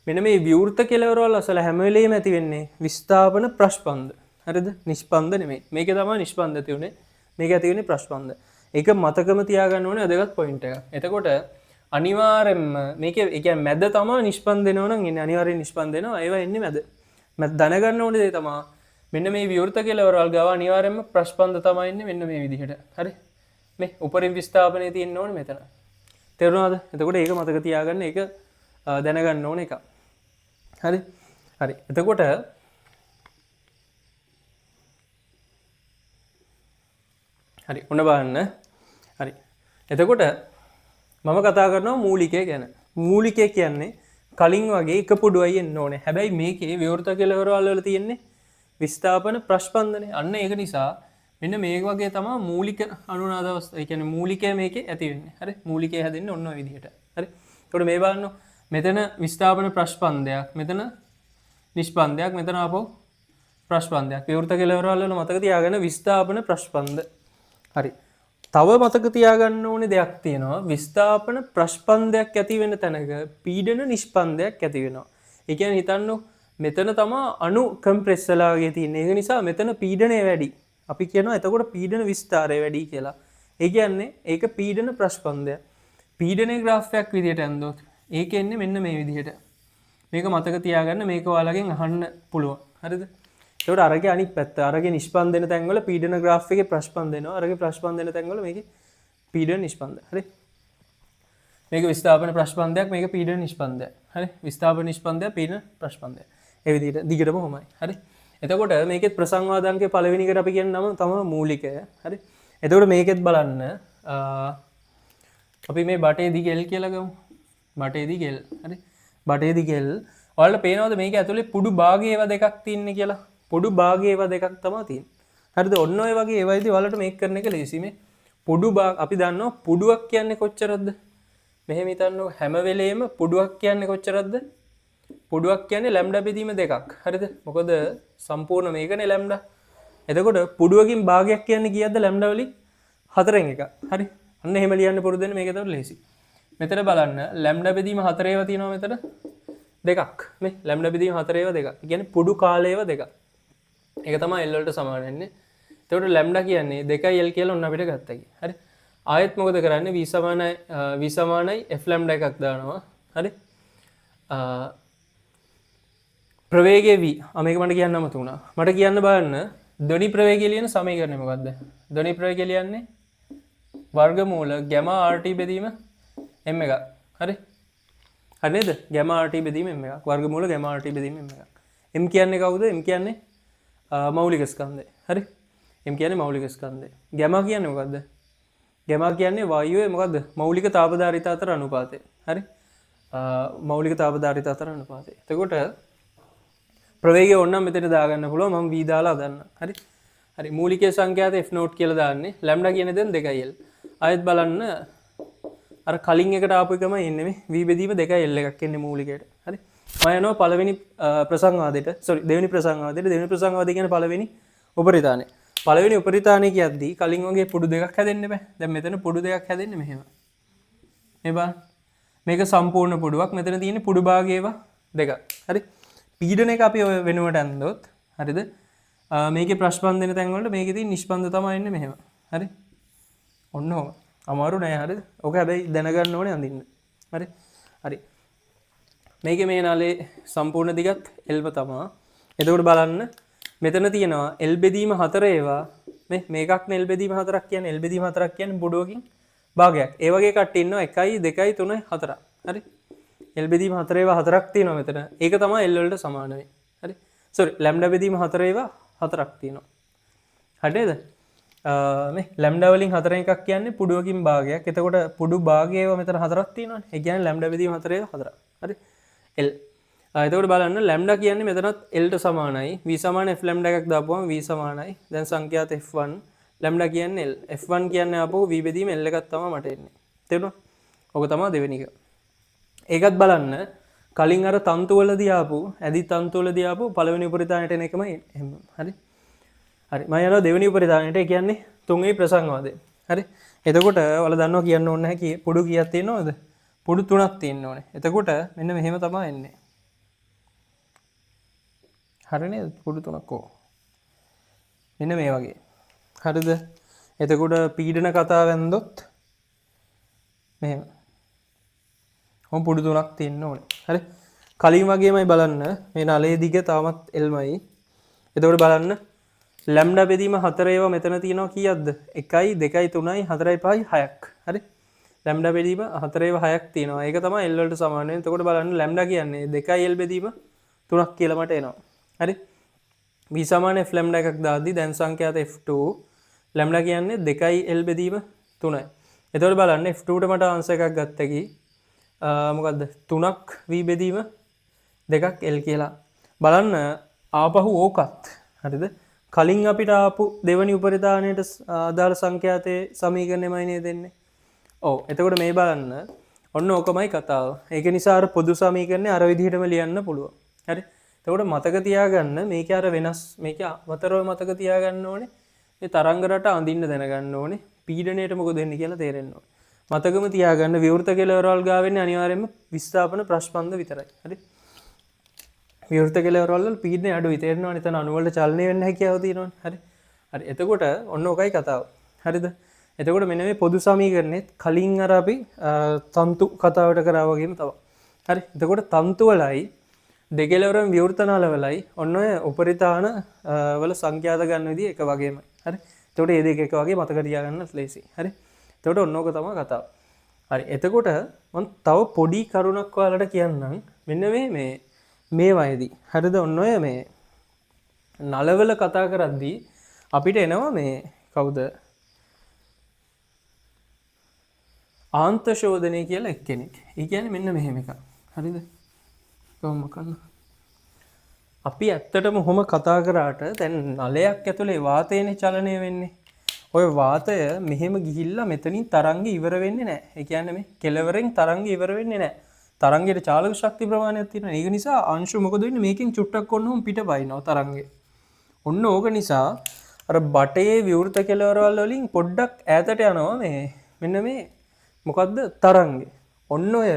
මෙන්න මේ විවෘත කෙළවරවල අසල හැම වෙලෙම ඇති වෙන්නේ විස්ථාපන ප්‍රස්පන්ද. හරිද? නිෂ්පන්ද නෙමෙයි. මේකේ තමයි නිෂ්පන්ද ඇති උනේ. මේක ඇති වෙන්නේ ප්‍රස්පන්ද. ඒක මතකම තියාගන්න ඕනේ වැදගත් පොයින්ට් එකක්. එතකොට අනිවාර්යෙන්ම මේකේ ඒ කියන්නේ මැද තමයි නිෂ්පන්ද දෙනව නම් ඉන්නේ අනිවාර්යෙන් නිෂ්පන්ද දෙනවා. ඒවා එන්නේ මැද. මැද දැනගන්න ඕනේ දේ තමයි මෙන්න මේ විවෘත කෙළවරවල් ගාව අනිවාර්යෙන්ම ප්‍රස්පන්ද තමයි ඉන්නේ මෙන්න මේ විදිහට. හරි? මේ උපරිම විස්ථාපනයේ තියෙන්න ඕනේ මෙතන. තේරුණාද? එතකොට ඒක මතක තියාගන්න ඒක දැනගන්න ඕන එක. හරි? හරි. එතකොට හරි ඔන්න බලන්න. හරි. එතකොට මම කතා කරනවා මූලිකය ගැන. මූලිකය කියන්නේ කලින් වගේ එක පුඩුවයි එන්න ඕනේ. හැබැයි මේකේ විවෘත කෙළවරවල් වල තියෙන්නේ විස්ථාපන ප්‍රස්පන්දනේ. අන්න ඒක නිසා මෙන්න මේක වගේ තමයි මූලික අනුනාද අවස්ථාව. ඒ කියන්නේ මූලිකය මේකේ ඇති වෙන්නේ. හරි? මූලිකය හැදෙන්නේ ඔන්න ඔය විදිහට. හරි? එතකොට මේ බලන්න මෙතන විස්ථාපන ප්‍රස්පන්දයක්, මෙතන නිෂ්පන්දයක්, මෙතන ආපහු ප්‍රශ්පන්දයක්. විවෘත කෙලවරවල මතක තියාගන්න විස්ථාපන ප්‍රශ්පන්ද. හරි. තව මතක තියාගන්න ඕනේ දෙයක් තියෙනවා. විස්ථාපන ප්‍රශ්පන්දයක් ඇති වෙන තැනක පීඩන නිෂ්පන්දයක් ඇති වෙනවා. ඒ කියන්නේ හිතන්න මෙතන තමා අණු කම්ප්‍රෙස් වෙලා වගේ තියෙන්නේ. ඒක නිසා මෙතන පීඩනය වැඩි. අපි කියනවා එතකොට පීඩන විස්තාරය වැඩි කියලා. ඒ කියන්නේ ඒක පීඩන ප්‍රශ්පන්දය. පීඩනයේ graph එකක් විදිහට ඇන්දොත් ඒක එන්නේ මෙන්න මේ විදිහට. මේක මතක තියාගන්න මේක ඔයාලගෙන් අහන්න පුළුවන්. හරිද? ඒකට අරගේ අනිත් පැත්ත අරගේ නිෂ්පන්දන තැන්වල පීඩන graph එකේ ප්‍රශ්පන්දන දෙනවා. අරගේ ප්‍රශ්පන්දන තැන්වල මේකේ පීඩන නිෂ්පන්ද. හරි? මේක විස්ථාපන ප්‍රශ්පන්දයක් මේක පීඩන නිෂ්පන්දයක්. හරි? විස්ථාපන නිෂ්පන්දය පීඩන ප්‍රශ්පන්දය. ඒ විදිහට දිගටම කොහොමයි. හරි? එතකොට මේකෙත් ප්‍රසංවාදාංකයේ පළවෙනි එකට අපි කියන නම තමයි මූලිකය. හරි? එතකොට මේකෙත් බලන්න අපි මේ බටේ දිග L කියලා ගමු. බටේ දිග L. හරි? බටේ දිග L. ඔයාලට පේනවද මේක ඇතුලේ පුඩු භාගය ඒවා දෙකක් තියෙන්නේ කියලා? පුඩු භාගය ඒවා දෙකක් තමයි තියෙන්නේ. හරිද? ඔන්න ඔය වගේ ඒවයිදී ඔයාලට මේක කරන එක ලේසි. මේ පුඩු භාග අපි දන්නවා පුඩුවක් කියන්නේ කොච්චරද? මෙහෙම හිතන්නකො හැම වෙලේම පුඩුවක් කියන්නේ කොච්චරද? පුඩුවක් කියන්නේ ලැම්ඩා බෙදීම දෙකක්. හරිද? මොකද සම්පූර්ණ මේකනේ ලැම්ඩා. එතකොට පුඩුවකින් භාගයක් කියන්නේ කීයක්ද ලැම්ඩා වලින්? 4න් එකක්. හරි? අන්න එහෙම ලියන්න පුරුදු වෙන්න මේක එතකොට ලේසි. මෙතන බලන්න ලැම්ඩා බෙදීම 4 ඒවා තියෙනවා මෙතන දෙකක්. මේ ලැම්ඩා බෙදීම 4 ඒවා දෙකක්. ඒ කියන්නේ පුඩු කාලයේව දෙකක්. ඒක තමයි L වලට සමාන වෙන්නේ. එතකොට ලැම්ඩා කියන්නේ 2L කියලා ඔන්න අපිට ගත්තා කි. හරි? ආයෙත් මොකද කරන්නේ? v සමානයි f ලැම්ඩා එකක් දානවා. හරි? ප්‍රවේගය v. මේක මට කියන්න අමතක වුණා. මට කියන්න බලන්න ධ්වනි ප්‍රවේගය ලියන සමීකරණය මොකද්ද? ධ්වනි ප්‍රවේගය ලියන්නේ වර්ගමූල gamma rt බෙදීම m එකක්. හරි? හරි නේද? gamma rt බෙදීම m එකක්. වර්ගමූල gamma rt බෙදීම m එකක්. m කියන්නේ කවුද? m කියන්නේ මෞලික ස්කන්ධය. හරි? m කියන්නේ මෞලික ස්කන්ධය. gamma කියන්නේ මොකද්ද? gamma කියන්නේ වායුවේ මොකද්ද? මෞලික තාපධාරිතා අතර අනුපාතය. හරි? මෞලික තාපධාරිතා අතර අනුපාතය. එතකොට ප්‍රවේගය ඕනනම් මෙතන දාගන්න පුළුවන්. මම v දාලා හදන්න. හරි? හරි. මූලිකයේ සංඛ්‍යාත f නෝට් කියලා දාන්නේ. ලැම්ඩා කියන දෙන් 2l. ආයෙත් බලන්න අර කලින් එකට ආපු එකම එන්නේ මේ v බෙදීම 2l එකක් එන්නේ මූලිකයට. හරි? මම යනවා පළවෙනි ප්‍රසංවාදයට. දෙවෙනි ප්‍රසංවාදයට. දෙවෙනි ප්‍රසංවාදය කියන්නේ පළවෙනි උපරිතානේ. පළවෙනි උපරිතානේ කියද්දී කලින් වගේ පුඩු දෙකක් හැදෙන්න බෑ. දැන් මෙතන පුඩු දෙකක් හැදෙන්නේ මෙහෙම. මේ බලන්න. මේක සම්පූර්ණ පුඩුවක්. මෙතන තියෙන්නේ පුඩු භාගය ඒවා දෙකක්. හරි? පීඩන එක අපි ඔය වෙනුවට ඇන්දොත් හරිද? මේකේ ප්‍රශ්පන්දන තැන් වලට මේකේ තියෙන නිෂ්පන්ද තමයි එන්නේ මෙහෙම. හරි? ඔන්න ඔහොම. අමාරු නෑ හරිද? ඔක හැබැයි දැනගන්න ඕනේ අඳින්න. හරි? හරි. මේකේ මේ නාලේ සම්පූර්ණ දිගත් L තමයි. එතකොට බලන්න මෙතන තියෙනවා L බෙදීම 4 ඒවා මේකක් නේ L බෙදීම 4ක් කියන්නේ L බෙදීම 4ක් කියන්නේ පුඩුවකින් භාගයක්. ඒ වගේ කට්ටිය ඉන්නවා 1 2 3 4. හරි? L බෙදීම 4 ඒවා 4ක් තියෙනවා මෙතන. ඒක තමයි L වලට සමාන වෙන්නේ. හරි? sorry ලැම්ඩා බෙදීම 4 ඒවා 4ක් තියෙනවා. හරිද? මේ ලැම්ඩා වලින් 4 එකක් කියන්නේ පුඩුවකින් භාගයක්. එතකොට පුඩු භාගය ඒවා මෙතන 4ක් තියෙනවානේ. ඒ කියන්නේ ලැම්ඩා බෙදීම 4 ඒවා 4ක්. හරි? L. එතකොට බලන්න ලැම්ඩා කියන්නේ මෙතනත් L ට සමානයි. v සමාන f ලැම්ඩා එකක් දාපුවම v සමානයි. දැන් සංඛ්‍යාත f1 ලැම්ඩා කියන්නේ L. f1 කියන්නේ ආපහු v බෙදීම L එකක් තමයි මට එන්නේ. තේරුණා? ඔක තමයි දෙවෙනි එක. ඒකත් බලන්න කලින් අර තන්තු වලදී ආපු ඇදි තන්තු වලදී ආපු පළවෙනි උපරිතාණයට එන එකමයි එහෙම. හරි? හරි. මම යනවා දෙවෙනි උපරිතාණයට. ඒ කියන්නේ තුන්වෙනි ප්‍රසංවාදය. හරි? එතකොට ඔයාලා දන්නවා කියන්න ඕනේ නැහැ පුඩු කීයක් තියෙනවද? පුඩු 3ක් තියෙන්න ඕනේ. එතකොට මෙන්න මෙහෙම තමයි එන්නේ. හරි නේද? පුඩු 3ක් ඕ. මෙන්න මේ වගේ. හරිද? එතකොට පීඩන කතාව වැන්දොත් මෙහෙම. ඔම් පුඩු 3ක් තියෙන්න ඕනේ. හරි? කලින් වගේමයි බලන්න මේ නලයේ දිග තාමත් Lමයි. එතකොට බලන්න ලැම්ඩා බෙදීම 4 ඒවා මෙතන තියෙනවා කීයක්ද? 1 2 3 4 5 6ක්. හරි? ලැම්ඩා බෙදීම 4 ඒවා 6ක් තියෙනවා. ඒක තමයි L වලට සමාන වෙන්නේ. එතකොට බලන්න ලැම්ඩා කියන්නේ 2L බෙදීම 3ක් කියලා මට එනවා. හරි? v සමාන f ලැම්ඩා එකක් දාද්දි දැන් සංඛ්‍යාත f2 ලැම්ඩා කියන්නේ 2L බෙදීම 3යි. එතකොට බලන්න f2 ට මට ආන්සර් එකක් ගත්ත කි මොකද්ද 3ක් v බෙදීම 2ක් L කියලා. බලන්න ආපහු ඕකත් හරිද? කලින් අපිට ආපු දෙවනි උපරිතාණයට අදාළ සංඛ්‍යාතයේ සමීකරණයමයි නේද දෙන්නේ. ඔව්. එතකොට මේ බලන්න ඔන්න ඕකමයි කතාව. ඒක නිසා අර පොදු සමීකරණය අර විදිහටම ලියන්න පුළුවන්. හරි? එතකොට මතක තියාගන්න මේක අර වෙනස් මේක වතරව මතක තියාගන්න ඕනේ. මේ තරංග රට අඳින්න දැනගන්න ඕනේ. පීඩණයට මොකද වෙන්නේ කියලා තේරෙන්න ඕනේ. මතකම තියාගන්න විවෘත කෙළවරවල් ගාවෙන්නේ අනිවාර්යයෙන්ම විස්ථාපන ප්‍රශ්පන්ද විතරයි. හරි. විවෘත කෙළවරවල් වල පීඩනය අඩුයි. තේරෙනවනේ එතන අණු වලට චලනය වෙන්න හැකියාව තියෙනවනේ. හරි. හරි. එතකොට ඔන්න ඔකයි කතාව. හරිද? එතකොට මෙන්න මේ පොදු සමීකරණෙත් කලින් අර අපි තන්තු කතාවට කරා වගේම තමයි. හරි. එතකොට තන්තු වලයි දෙකෙලවරම විවෘත නලවලයි ඔන්න ඔය උපරිතාන වල සංඛ්‍යාත ගන්න විදිය එක වගේමයි. හරි. එතකොට මේ දෙක එක වගේ මතක තියාගන්න ලේසි. හරි. එතකොට ඔන්න ඕක තමයි කතාව. හරි. එතකොට මම තව පොඩි කරුණක් ඔයාලට කියන්නම්. මෙන්න මේ වයේදී. හරිද? ඔන්න ඔය මේ නලවල කතා කරද්දී අපිට එනවා මේ කවුද? ආන්තශෝධනය කියලා එක්කෙනෙක්. ඒ කියන්නේ මෙන්න මෙහෙම එකක්. හරිද? කොහොම කරන්න? අපි ඇත්තටම ඔහොම කතා කරාට දැන් නලයක් ඇතුලේ වාතයනේ චලනය වෙන්නේ. ඔය වාතය මෙහෙම ගිහිල්ලා මෙතනින් තරංග ඉවර වෙන්නේ නැහැ. ඒ කියන්නේ මේ කෙලවරෙන් තරංග ඉවර වෙන්නේ නැහැ. තරංගයේ චාලක ශක්ති ප්‍රමාණයක් තියෙනවා. ඒක නිසා අංශු මොකද වෙන්නේ? මේකෙන් චුට්ටක් ඔන්නම පිට පයින්නවා තරංගේ. ඔන්න ඕක නිසා අර බටේ විවෘත කෙලවරවල් වලින් පොඩ්ඩක් ඈතට යනවා මෙන්න මේ මොකද්ද තරංගේ. ඔන්න ඔය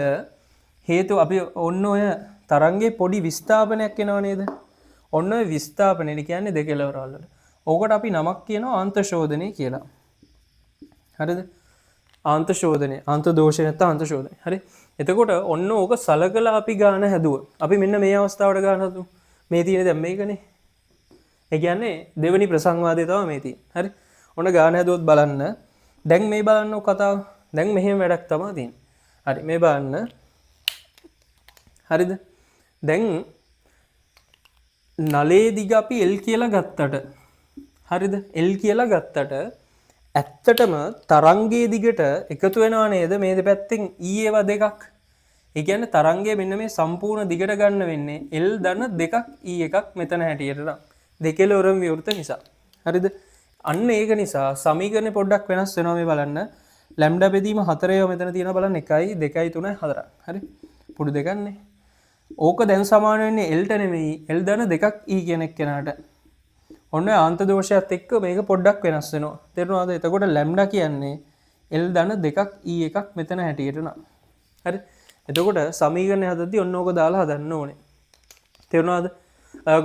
හේතු අපි ඔන්න ඔය තරංගේ පොඩි විස්ථාපනයක් එනවා නේද? ඔන්න ඔය විස්ථාපනය කියන්නේ දෙකෙලවරවල් වල. ඕකට අපි නමක් කියනවා ආන්තශෝධනය කියලා. හරිද? ආන්තශෝධනය, ආන්තදෝෂය නැත්නම් ආන්තශෝධනය. හරි. එතකොට ඔන්න ඕක සලකලා අපි ගාන හැදුවා. අපි මෙන්න මේ අවස්ථාවට ගාන හදුවා. මේ තියෙන දැන් මේකනේ. ඒ කියන්නේ දෙවෙනි ප්‍රසංවාදය තමයි මේ තියෙන්නේ. හරි. ඔන්න ගාන හැදුවොත් බලන්න. දැන් මේ බලන්න කතාව. දැන් මෙහෙම වැඩක් තමයි තියෙන්නේ. හරි. මේ බලන්න. හරිද? දැන් නලේ දිග අපි L කියලා ගත්තට හරිද? L කියලා ගත්තට ඇත්තටම තරංගයේ දිගට එකතු වෙනව නේද මේ දෙපැත්තෙන් E ඒවා දෙකක්. ඒ කියන්නේ තරංගය මෙන්න මේ සම්පූර්ණ දිගට ගන්න වෙන්නේ L ධන දෙකක් E එකක් මෙතන හැටියට නම් දෙකෙලවරම විවෘත නිසා. හරිද? අන්න ඒක නිසා සමීකරණය පොඩ්ඩක් වෙනස් වෙනවා මේ බලන්න. ලැම්ඩා බෙදීම 4 ඒවා මෙතන තියෙනවා බලන්න 1 2 3 4. හරි? පුඩු දෙකන්නේ. ඕක දැන් සමාන වෙන්නේ L ට නෙමෙයි L ධන දෙකක් E කියන එක්කෙනාට. ඔන්න ආන්ත දෝෂයත් එක්ක මේක පොඩ්ඩක් වෙනස් වෙනවා. තේරුණාද? එතකොට ලැම්ඩා කියන්නේ L ධන දෙකක් E එකක් මෙතන හැටියට නා. හරි? එතකොට සමීකරණය හදද්දී ඔන්න ඕක දාලා හදන්න ඕනේ. තේරුණාද?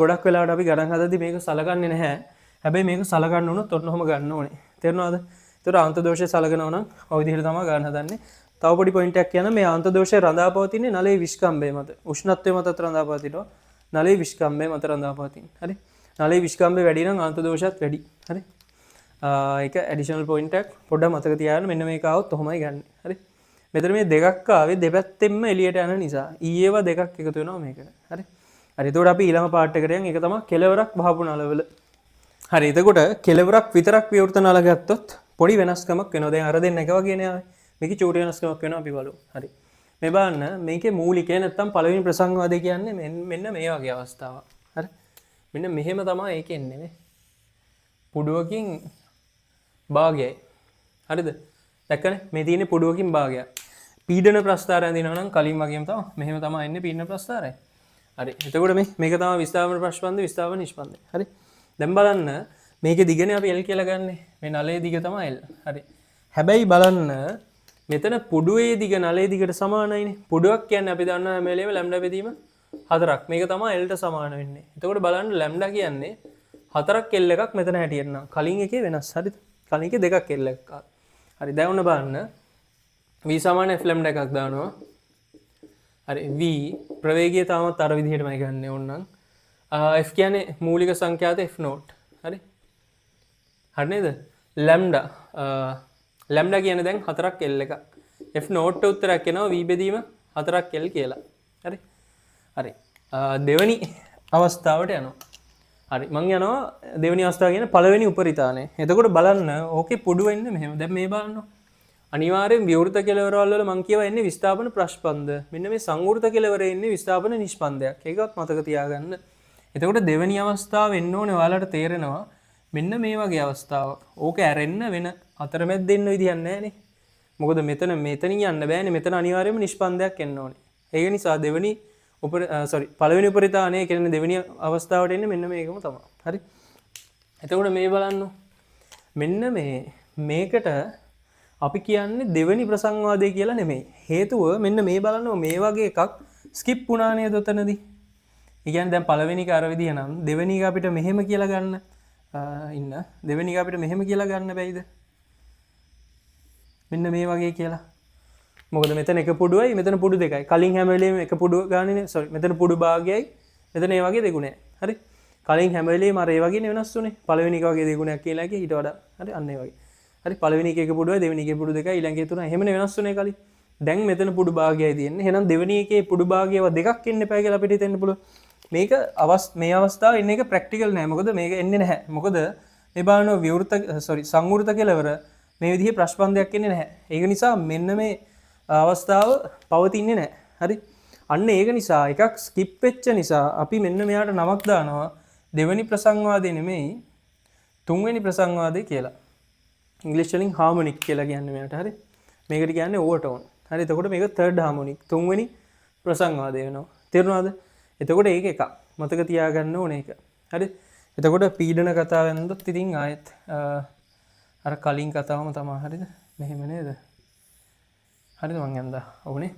ගොඩක් වෙලාවට අපි ගණන් හදද්දී මේක සලකන්නේ නැහැ. හැබැයි මේක සලකන්න උනොත් ඔන්න ඔහම ගන්න ඕනේ. තේරුණාද? එතකොට ආන්ත දෝෂය සලකනවා නම් ඔය විදිහට තමයි ගණන් හදන්නේ. තව පොඩි පොයින්ට් එකක් කියන මේ ආන්ත දෝෂය රඳා පවතින්නේ නලයේ විස්කම්භය මත. උෂ්ණත්වය මතත් රඳා පවතිනවා. නලයේ විස්කම්භය මත රඳා පවතින. හරි? නලයේ විස්කම්භය වැඩි නම් ආන්ත දෝෂයත් වැඩි. හරි? ඒක ඇඩිෂනල් පොයින්ට් එකක් පොඩ්ඩක් මතක තියාගන්න. මෙන්න මේක આવොත් ඔහොමයි ගන්න. හරි? මෙතන මේ දෙකක් ආවේ දෙපැත්තෙන්ම එළියට යන නිසා. ඊයේව දෙකක් එකතු වෙනවා මේකට. හරි? හරි. එතකොට අපි ඊළඟ පාර්ට් එකට යන්. ඒක තමයි කෙලවරක් වහපු නලවල. හරි. එතකොට කෙලවරක් විතරක් විවෘත නල ගත්තොත් පොඩි වෙනස්කමක් වෙනවා. දැන් අර දෙන්න එක වගේ නේ ආවේ. මේකේ චූටි වෙනස්කමක් වෙනවා අපි බලමු. හරි. මේ බලන්න මේකේ මූලිකය නැත්තම් පළවෙනි ප්‍රසංගවාදය කියන්නේ මෙන්න මේ වගේ අවස්ථාවක්. හරි. මෙන්න මෙහෙම තමයි ඒක එන්නේ නේ. පුඩුවකින් භාගයයි. හරිද? දැක්කනේ මේ තියෙන්නේ පුඩුවකින් භාගයක්. පීඩන ප්‍රස්ථාරය අඳිනවා නම් කලින් වගේම තමයි මෙහෙම තමයි එන්නේ පීඩන ප්‍රස්ථාරය. හරි. එතකොට මේක තමයි විස්ථාපන ප්‍රස්පන්ද විස්ථාපන නිෂ්පන්දය. හරි. දැන් බලන්න මේකේ දිගනේ අපි L කියලා ගන්නෙ. මේ නලයේ දිග තමයි L. හරි. හැබැයි බලන්න මෙතන පුඩුවේ දිග නලයේ දිගට සමානයිනේ. පුඩුවක් කියන්නේ අපි දන්නා හැම වෙලේම ලැම්ඩා බෙදීම 4ක්. මේක තමයි L ට සමාන වෙන්නේ. එතකොට බලන්න ලැම්ඩා කියන්නේ 4ක් L එකක් මෙතන හැටියට නම් කලින් එකේ වෙනස්. හරිද? කලින් එකේ දෙකක් L එකක්. හරි. දැන් ඔන්න බලන්න v සමාන f ලැම්ඩා එකක් දානවා. හරි. v ප්‍රවේගය තාමත් අර විදිහටමයි ගන්න ඕනනම් f කියන්නේ මූලික සංඛ්‍යාත f නෝට්. හරි. හරි නේද? ලැම්ඩා කියන්නේ දැන් 4ක් L එකක්. f නෝට් උත්තරයක් එනවා v බෙදීම 4ක් L කියලා. හරි. හරි. දෙවෙනි අවස්ථාවට යනවා. හරි. මම යනවා දෙවෙනි අවස්ථාව කියන්නේ පළවෙනි උපරිතානේ. එතකොට බලන්න ඕකේ පොඩු වෙන්නේ මෙහෙම. දැන් මේ බලන්න. අනිවාර්යෙන් විවෘත කෙලවරවල වල මම කියවා එන්නේ විස්ථාපන ප්‍රස්පන්ද. මෙන්න මේ සංවෘත කෙලවරේ ඉන්නේ විස්ථාපන නිෂ්පන්දයක්. ඒකවත් මතක තියාගන්න. එතකොට දෙවෙනි අවස්ථාව වෙන්න ඕනේ ඔයාලට තේරෙනවා. මෙන්න මේ වගේ අවස්ථාවක්. ඕක ඇරෙන්න වෙන අතරමැද දෙන්න විදියක් නැහැ නේ. මොකද මෙතනින් යන්න බෑනේ. මෙතන අනිවාර්යයෙන්ම නිෂ්පන්දයක් එන්න ඕනේ. ඒක නිසා දෙවෙනි පළවෙනි උපරිතානය කියන්නේ දෙවෙනි අවස්ථාවට එන්නේ මෙන්න මේකම තමයි. හරි. එතකොට මේ බලන්න. මෙන්න මේකට අපි කියන්නේ දෙවෙනි ප්‍රසංවාදය කියලා නෙමෙයි. හේතුව මෙන්න මේ බලන්න මේ වගේ එකක් ස්කිප් වුණා නේද ඔතනදී. ඒ කියන්නේ දැන් පළවෙනි එක අර විදිහ නම් දෙවෙනි එක අපිට මෙහෙම කියලා ගන්න ඉන්න. දෙවෙනි එක අපිට මෙහෙම කියලා ගන්න බැයිද? මෙන්න මේ වගේ කියලා. මොකද මෙතන එක පුඩුවයි මෙතන පුඩු දෙකයි. කලින් හැම වෙලේම එක පුඩුව ගන්නනේ. මෙතන පුඩු භාගයයි. මෙතන ඒ වගේ දෙගුණයි. හරි. කලින් හැම වෙලේම අර ඒ වගේ වෙනස් වුනේ. පළවෙනි එක වගේ දෙගුණයක් කියලා එකේ ඊට වඩා. හරි අන්න ඒ වගේ. හරි පළවෙනි එකේ පුඩුවයි දෙවෙනි එකේ පුඩු දෙකයි ඊළඟ එකේ තුනයි. එහෙමනේ වෙනස් වුනේ කලින්. දැන් මෙතන පුඩු භාගයයි තියෙන්නේ. එහෙනම් දෙවෙනි එකේ පුඩු භාගයව දෙකක් ඉන්න එපා කියලා අපිට හිතෙන්න පුළුවන්. මේක මේ අවස්ථාවේ එන්නේ එක ප්‍රැක්ටිකල් නෑ. මොකද මේක එන්නේ නැහැ. මොකද මේ බලන සංවෘත කෙලවර මේ විදිහේ ප්‍රශ්පන්දයක් එන්නේ නැහැ. ඒක නිසා මෙන්න මේ අවස්ථාව පවතින්නේ නැහැ. හරි. අන්න ඒක නිසා එකක් ස්කිප් වෙච්ච නිසා අපි මෙන්න මෙයාට නමක් දානවා දෙවෙනි ප්‍රසංවාදය නෙමෙයි තුන්වෙනි ප්‍රසංවාදය කියලා. ඉංග්‍රීසි වලින් හාමොනික් කියලා කියන්නේ මෙයාට. හරි. මේකට කියන්නේ ඕවර්ටෝන්. හරි. එතකොට මේක තර්ඩ් හාමොනික් තුන්වෙනි ප්‍රසංවාදය වෙනවා. තේරුණාද? එතකොට ඒක එකක්. මතක තියාගන්න ඕනේ ඒක. හරි. එතකොට පීඩන කතාවෙන්දොත් ඉතින් ආයෙත් අර කලින් කතාවම තමයි. හරිද? මෙහෙම නේද? හරිද මං යන්දා. ඔව්නේ.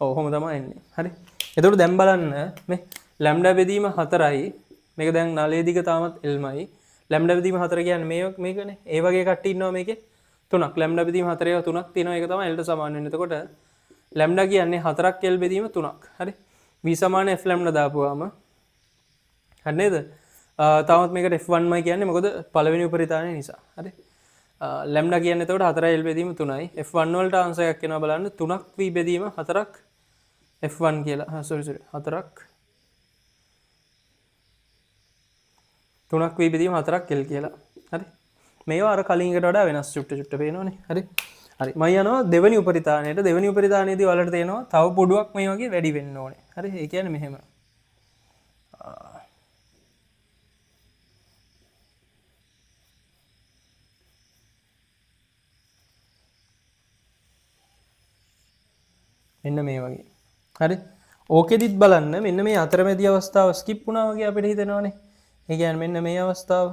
ඔව් ඔහොම තමයි එන්නේ. හරි. එතකොට දැන් බලන්න මේ ලැම්ඩා බෙදීම 4යි. මේක දැන් නලයේ දිග තාමත් L මයි. ලැම්ඩා බෙදීම 4 කියන්නේ මේකනේ. ඒ වගේ කට්ටිය ඉන්නවා මේකේ. 3ක්. ලැම්ඩා බෙදීම 4 ඒවා 3ක් තියෙනවා. ඒක තමයි L ට සමාන වෙන්නේ. එතකොට ලැම්ඩා කියන්නේ 4ක් L බෙදීම 3ක්. හරි. V සමාන F ලැම්ඩා දාපුවාම හරි නේද? තාමත් මේකට F1මයි කියන්නේ මොකද පළවෙනි උපරිතාණය නිසා. හරි. ලැම්ඩා කියන්නේ එතකොට 4යි L බෙදීම 3යි. F1 වලට ආන්සර් එකක් එනවා බලන්න 3ක් V බෙදීම 4ක් F1 කියලා. sorry 4ක් 3ක් V බෙදීම 4ක් L කියලා. හරි. මේවා අර කලින් එකට වඩා වෙනස් චුට්ට පේනවනේ. හරි. හරි. මම යනවා දෙවෙනි උපරිතාණයට. දෙවෙනි උපරිතාණයේදී වලට තේනවා තව පොඩුවක් මේ වගේ වැඩි වෙන්න ඕනේ. හරි. ඒ කියන්නේ මෙහෙම. මෙන්න මේ වගේ. හරි. ඕකෙදිත් බලන්න මෙන්න මේ අතරමැදි අවස්ථාව ස්කිප් වුණා වගේ අපිට හිතෙනවනේ. ඒ කියන්නේ මෙන්න මේ අවස්ථාව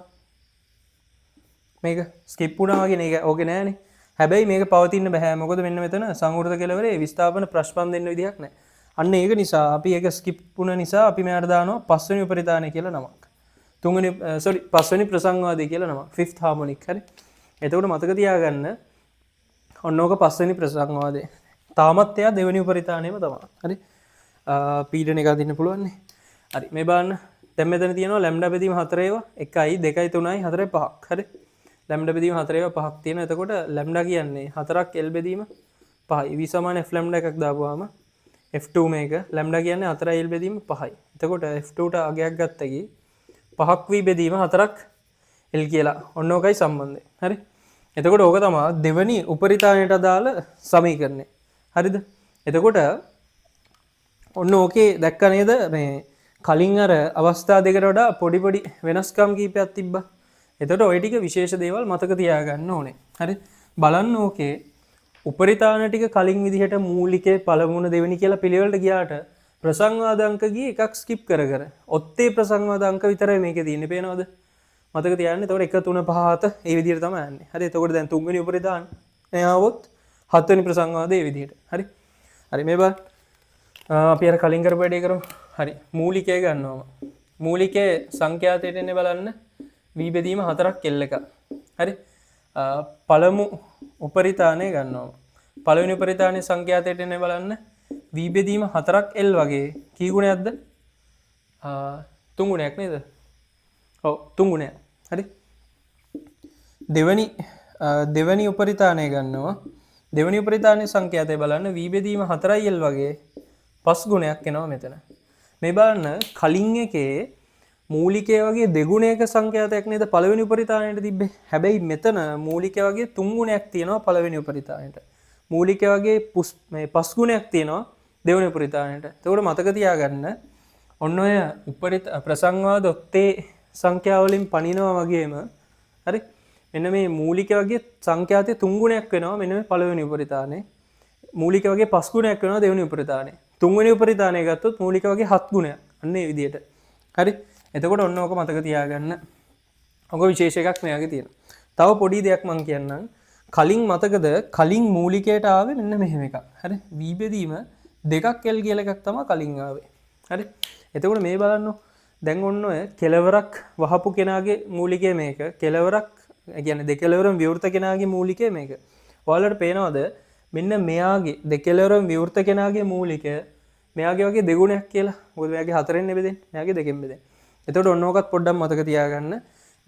මේක ස්කිප් වුණා වගේ නේ. ඕකේ නෑනේ. හැබැයි මේක පවතින්න බෑ. මොකද මෙන්න මෙතන සංවෘත කෙලවරේ විස්ථාපන ප්‍රශ්පන් දෙන්න විදිහක් නෑ. අන්න ඒක නිසා අපි ඒක ස්කිප් වුණ නිසා අපි මෙයාට දානවා පස්වෙනි උපරිතාණය කියලා නමක්. පස්වෙනි ප්‍රසංවාදය කියලා නමක්. ෆිෆ්ත් හාමොනික්. හරි. එතකොට මතක තියාගන්න ඔන්න ඕක පස්වෙනි ප්‍රසංවාදය. තාමත් එයා දෙවෙනි උපරිතාණයම තමයි. හරි. පීඩන එක අදින්න පුළුවන් නේ. හරි. මේ බලන්න. දැන් මෙතන තියෙනවා ලැම්ඩා බෙදීම 4 ඒවා 1යි 2යි 3යි 4යි 5ක්. හරි. ලැම්ඩා බෙදීම 4 ඒවා 5ක් තියෙනවා. එතකොට ලැම්ඩා කියන්නේ 4ක් L බෙදීම 5යි. V සමාන F ලැම්ඩා එකක් දාපුවාම F2 මේක ලැම්ඩා කියන්නේ 4යි L බෙදීම 5යි. එතකොට F2ට අගයක් ගත්තකි 5ක් V බෙදීම 4ක් L කියලා. ඔන්න ඕකයි සම්බන්ධය. හරි. එතකොට ඕක තමයි දෙවෙනි උපරිතාණයට අදාළ සමීකරණය. හරිද? එතකොට ඔන්න ඕකේ දැක්ක නේද මේ කලින් අර අවස්ථා දෙකට වඩා පොඩි පොඩි වෙනස්කම් කීපයක් තිබ්බා. එතකොට ওই ටික විශේෂ දේවල් මතක තියාගන්න ඕනේ. හරි. බලන්න ඕකේ උපරිතාන ටික කලින් විදිහට මූලිකේ පළමුණ දෙවෙනි කියලා පිළිවෙලට ගියාට ප්‍රසංවාද අංක ගියේ එකක් ස්කිප් කර කර. ඔත්තේ ප්‍රසංවාද අංක විතරයි මේකේ තියෙන්නේ. පේනවද? මතක තියාගන්න. එතකොට 1 3 5 7 ඒ විදිහට තමයි යන්නේ. හරි. එතකොට දැන් තුන්වෙනි උපරිතාන එයාවොත් හත්වෙනි ප්‍රසංවාදයේ විදිහට. හරි. හරි මේ බලන්න. අපි අර කලින් කරපු වැඩේ කරමු. හරි. මූලිකය ගන්නවා. මූලිකයේ සංඛ්‍යාතයට එන්නේ බලන්න. V බෙදීම 4ක් L එක. හරි. පළමු උපරිතාණය ගන්නවා. පළවෙනි උපරිතාණයේ සංඛ්‍යාතයට එන්නේ බලන්න. V බෙදීම 4ක් L වගේ කී ගුණයක්ද? 3 ගුණයක් නේද? ඔව් 3 ගුණයක්. හරි. දෙවැනි උපරිතාණය ගන්නවා. දෙවැනි උපරිතාණයේ සංඛ්‍යාතය බලන්න V බෙදීම 4යි L වගේ 5 ගුණයක් එනවා මෙතන. මේ බලන්න කලින් එකේ මූලිකය වගේ දෙගුණයක සංඛ්‍යාතයක් නේද පළවෙනි උපරිතාණයට තිබ්බේ. හැබැයි මෙතන මූලිකය වගේ 3 ගුණයක් තියෙනවා පළවෙනි උපරිතාණයට. මූලිකය වගේ මේ 5 ගුණයක් තියෙනවා දෙවෙනි උපරිතාණයට. ඒකෝට මතක තියාගන්න ඔන්න ඔය ප්‍රසංවාද ඔත්තේ සංඛ්‍යා වලින් පණිනවා වගේම හරි මෙන්න මේ මූලික වගේ සංඛ්‍යාතයේ 3 ගුණයක් වෙනවා මෙන්න මේ පළවෙනි උපරිතාණේ. මූලික වගේ 5 ගුණයක් වෙනවා දෙවෙනි උපරිතාණේ. තුන්වෙනි උපරිධානය ගත්තොත් මූලික වගේ 7 ගුණයක්. අන්න ඒ විදිහට. හරි. එතකොට ඔන්න ඕක මතක තියාගන්න. ඔක විශේෂ එකක් මෙයාගේ තියෙනවා. තව පොඩි දෙයක් මම කියන්නම්. කලින් මතකද කලින් මූලිකයට ආවේ මෙන්න මෙහෙම එකක්. හරි. v බෙදීම 2ක් l කියලා එකක් තමයි කලින් ආවේ. හරි. එතකොට මේ බලන්න. දැන් ඔන්න ඔය කෙලවරක් වහපු කෙනාගේ මූලිකය මේක. කෙලවරක් කියන්නේ දෙකලවරම විවෘත කෙනාගේ මූලිකය මේක. ඔයාලට පේනවද මෙන්න මෙයාගේ දෙකලවරම විවෘත කෙනාගේ මූලිකය මෙයාගේ වගේ දෙගුණයක් කියලා. මොකද මෙයාගේ 4ෙන් බෙදෙන්නේ. මෙයාගේ 2ෙන් බෙදෙන්නේ. එතකොට ඔන්න ඕකත් පොඩ්ඩක් මතක තියාගන්න.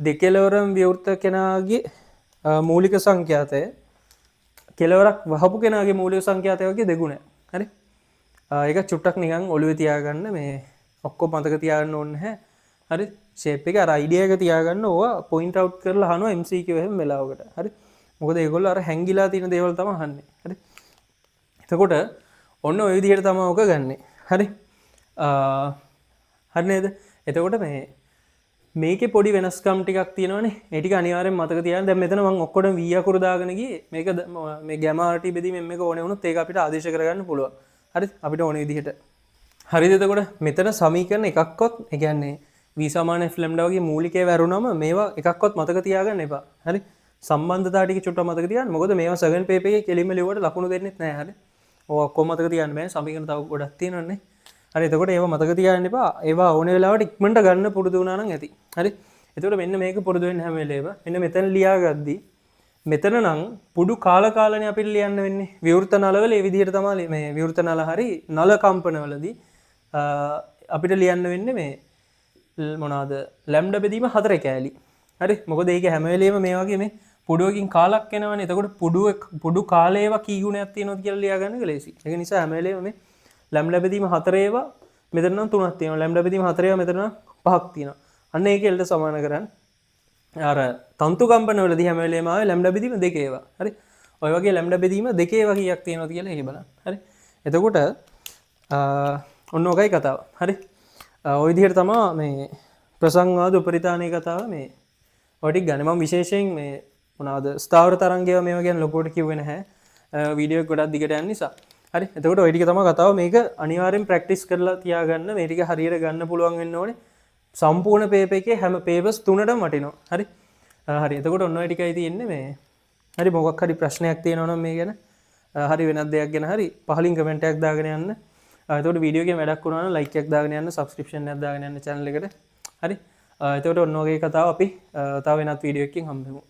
දෙකලවරම විවෘත කෙනාගේ මූලික සංඛ්‍යාතය කෙලවරක් වහපු කෙනාගේ මූලික සංඛ්‍යාතය වගේ දෙගුණයක්. හරි. ඒක චුට්ටක් නිකන් ඔළුවේ තියාගන්න මේ ඔක්කොම මතක තියාගන්න ඕනේ නැහැ. හරි. ෂේප් එක අර අයිඩියා එක තියාගන්න ඕවා පොයින්ට් අවුට් කරලා අහනවා MCQ එහෙම වෙලාවකට. හරි. මොකද ඒගොල්ලෝ අර හැංගිලා තියෙන දේවල් තමයි අහන්නේ. හරි. එතකොට ඔන්න ඔය විදිහට තමයි ඔක ගන්නෙ. හරි. හරි නේද? එතකොට මේකේ පොඩි වෙනස්කම් ටිකක් තියෙනවානේ. ඒ ටික අනිවාර්යෙන් මතක තියාගන්න. දැන් මෙතන මම ඔක්කොටම v අකුරු දාගෙන ගියේ. මේක මේ ගැමා RT බෙදීමෙන් මේක ඕනේ වුණොත් ඒක අපිට ආදේශ කරගන්න පුළුවන්. හරි. අපිට ඕනේ විදිහට. හරිද? එතකොට මෙතන සමීකරණ එකක්වත් ඒ කියන්නේ v සමාන f ලැම්ඩා වගේ මූලිකේ වැරුණම මේවා එකක්වත් මතක තියාගන්න එපා. හරි. සම්බන්ධතා ටික චුට්ටක් මතක තියාගන්න. මොකද මේවා සෙකන්ඩ් පේපර් එකේ කෙලින්ම ලියුවට ලකුණු දෙන්නෙත් නැහැ. හරි. ඔය ඔක්කොම මතක තියාගන්න බෑ. සමීකරණ තව ගොඩක් තියෙනවානේ. හරි. එතකොට ඒවා මතක තියාගන්න එපා. ඒවා ඕන වෙලාවට ඉක්මනට ගන්න පුරුදු වුණා නම් ඇති. හරි. එතකොට මෙන්න මේක පුරුදු වෙන්න හැම වෙලේම මෙන්න මෙතන ලියාගද්දි මෙතන නම් පුඩු කාලනේ අපිට ලියන්න වෙන්නේ. විවෘත නලවල මේ විදිහට තමයි මේ විවෘත නල හරි නල කම්පනවලදී අපිට ලියන්න වෙන්නේ මේ මොනවාද ලැම්ඩා බෙදීම 4 කෑලි. හරි. මොකද ඒක හැම වෙලේම මේ වගේ මේ පුඩුවකින් කාලක් එනවනේ. එතකොට පුඩු කාලේව කී ගුණයක් තියෙනවද කියලා ලියාගන්න ලේසි. ඒක නිසා හැම වෙලේම මේ ලැම්ඩා බෙදීම 4 ඒවා මෙතන නම් 3ක් තියෙනවා. ලැම්ඩා බෙදීම 4 ඒවා මෙතන නම් 5ක් තියෙනවා. අන්න ඒක L ට සමාන කරන්න. අර තන්තු කම්පන වලදී හැම වෙලේම ආවේ ලැම්ඩා බෙදීම 2 ඒවා. හරි. ඔය වගේ ලැම්ඩා බෙදීම 2 ඒවා කීයක් තියෙනවද කියලා ඒක බලන්න. හරි. එතකොට ඔන්න ඔකයි කතාව. හරි. ඔය විදිහට තමයි මේ ප්‍රසංවාද උපරිතානයේ කතාව මේ ඔය ටික ගන්න. මම විශේෂයෙන් මේ මොනවාද ස්ථාවර තරංගයව මේවා ගැන ලොකුවට කිව්වේ නැහැ. වීඩියෝ එක ගොඩක් දිගට යන නිසා. හරි. එතකොට ඔය ටික තමයි කතාව. මේක අනිවාර්යෙන් ප්‍රැක්ටිස් කරලා තියාගන්න. මේ ටික හරියට ගන්න පුළුවන් වෙන්න ඕනේ. සම්පූර්ණ පේපර් එකේ හැම පේපර්ස් 3ටම වටිනවා. හරි. හරි. එතකොට ඔන්න ඔය ටිකයි තියෙන්නේ මේ. හරි. මොකක් හරි ප්‍රශ්නයක් තියෙනවා නම් මේ ගැන හරි වෙනත් දෙයක් ගැන හරි පහලින් කමෙන්ට් එකක් දාගෙන යන්න. එතකොට වීඩියෝ එකේ වැඩක් වුණා නම් ලයික් එකක් දාගෙන යන්න, සබ්ස්ක්‍රිප්ෂන් එකක් දාගෙන යන්න channel එකට. හරි. එතකොට ඔන්න ඔයගේ කතාව අපි තව වෙනත් වීඩියෝ එකකින් හම්බෙමු.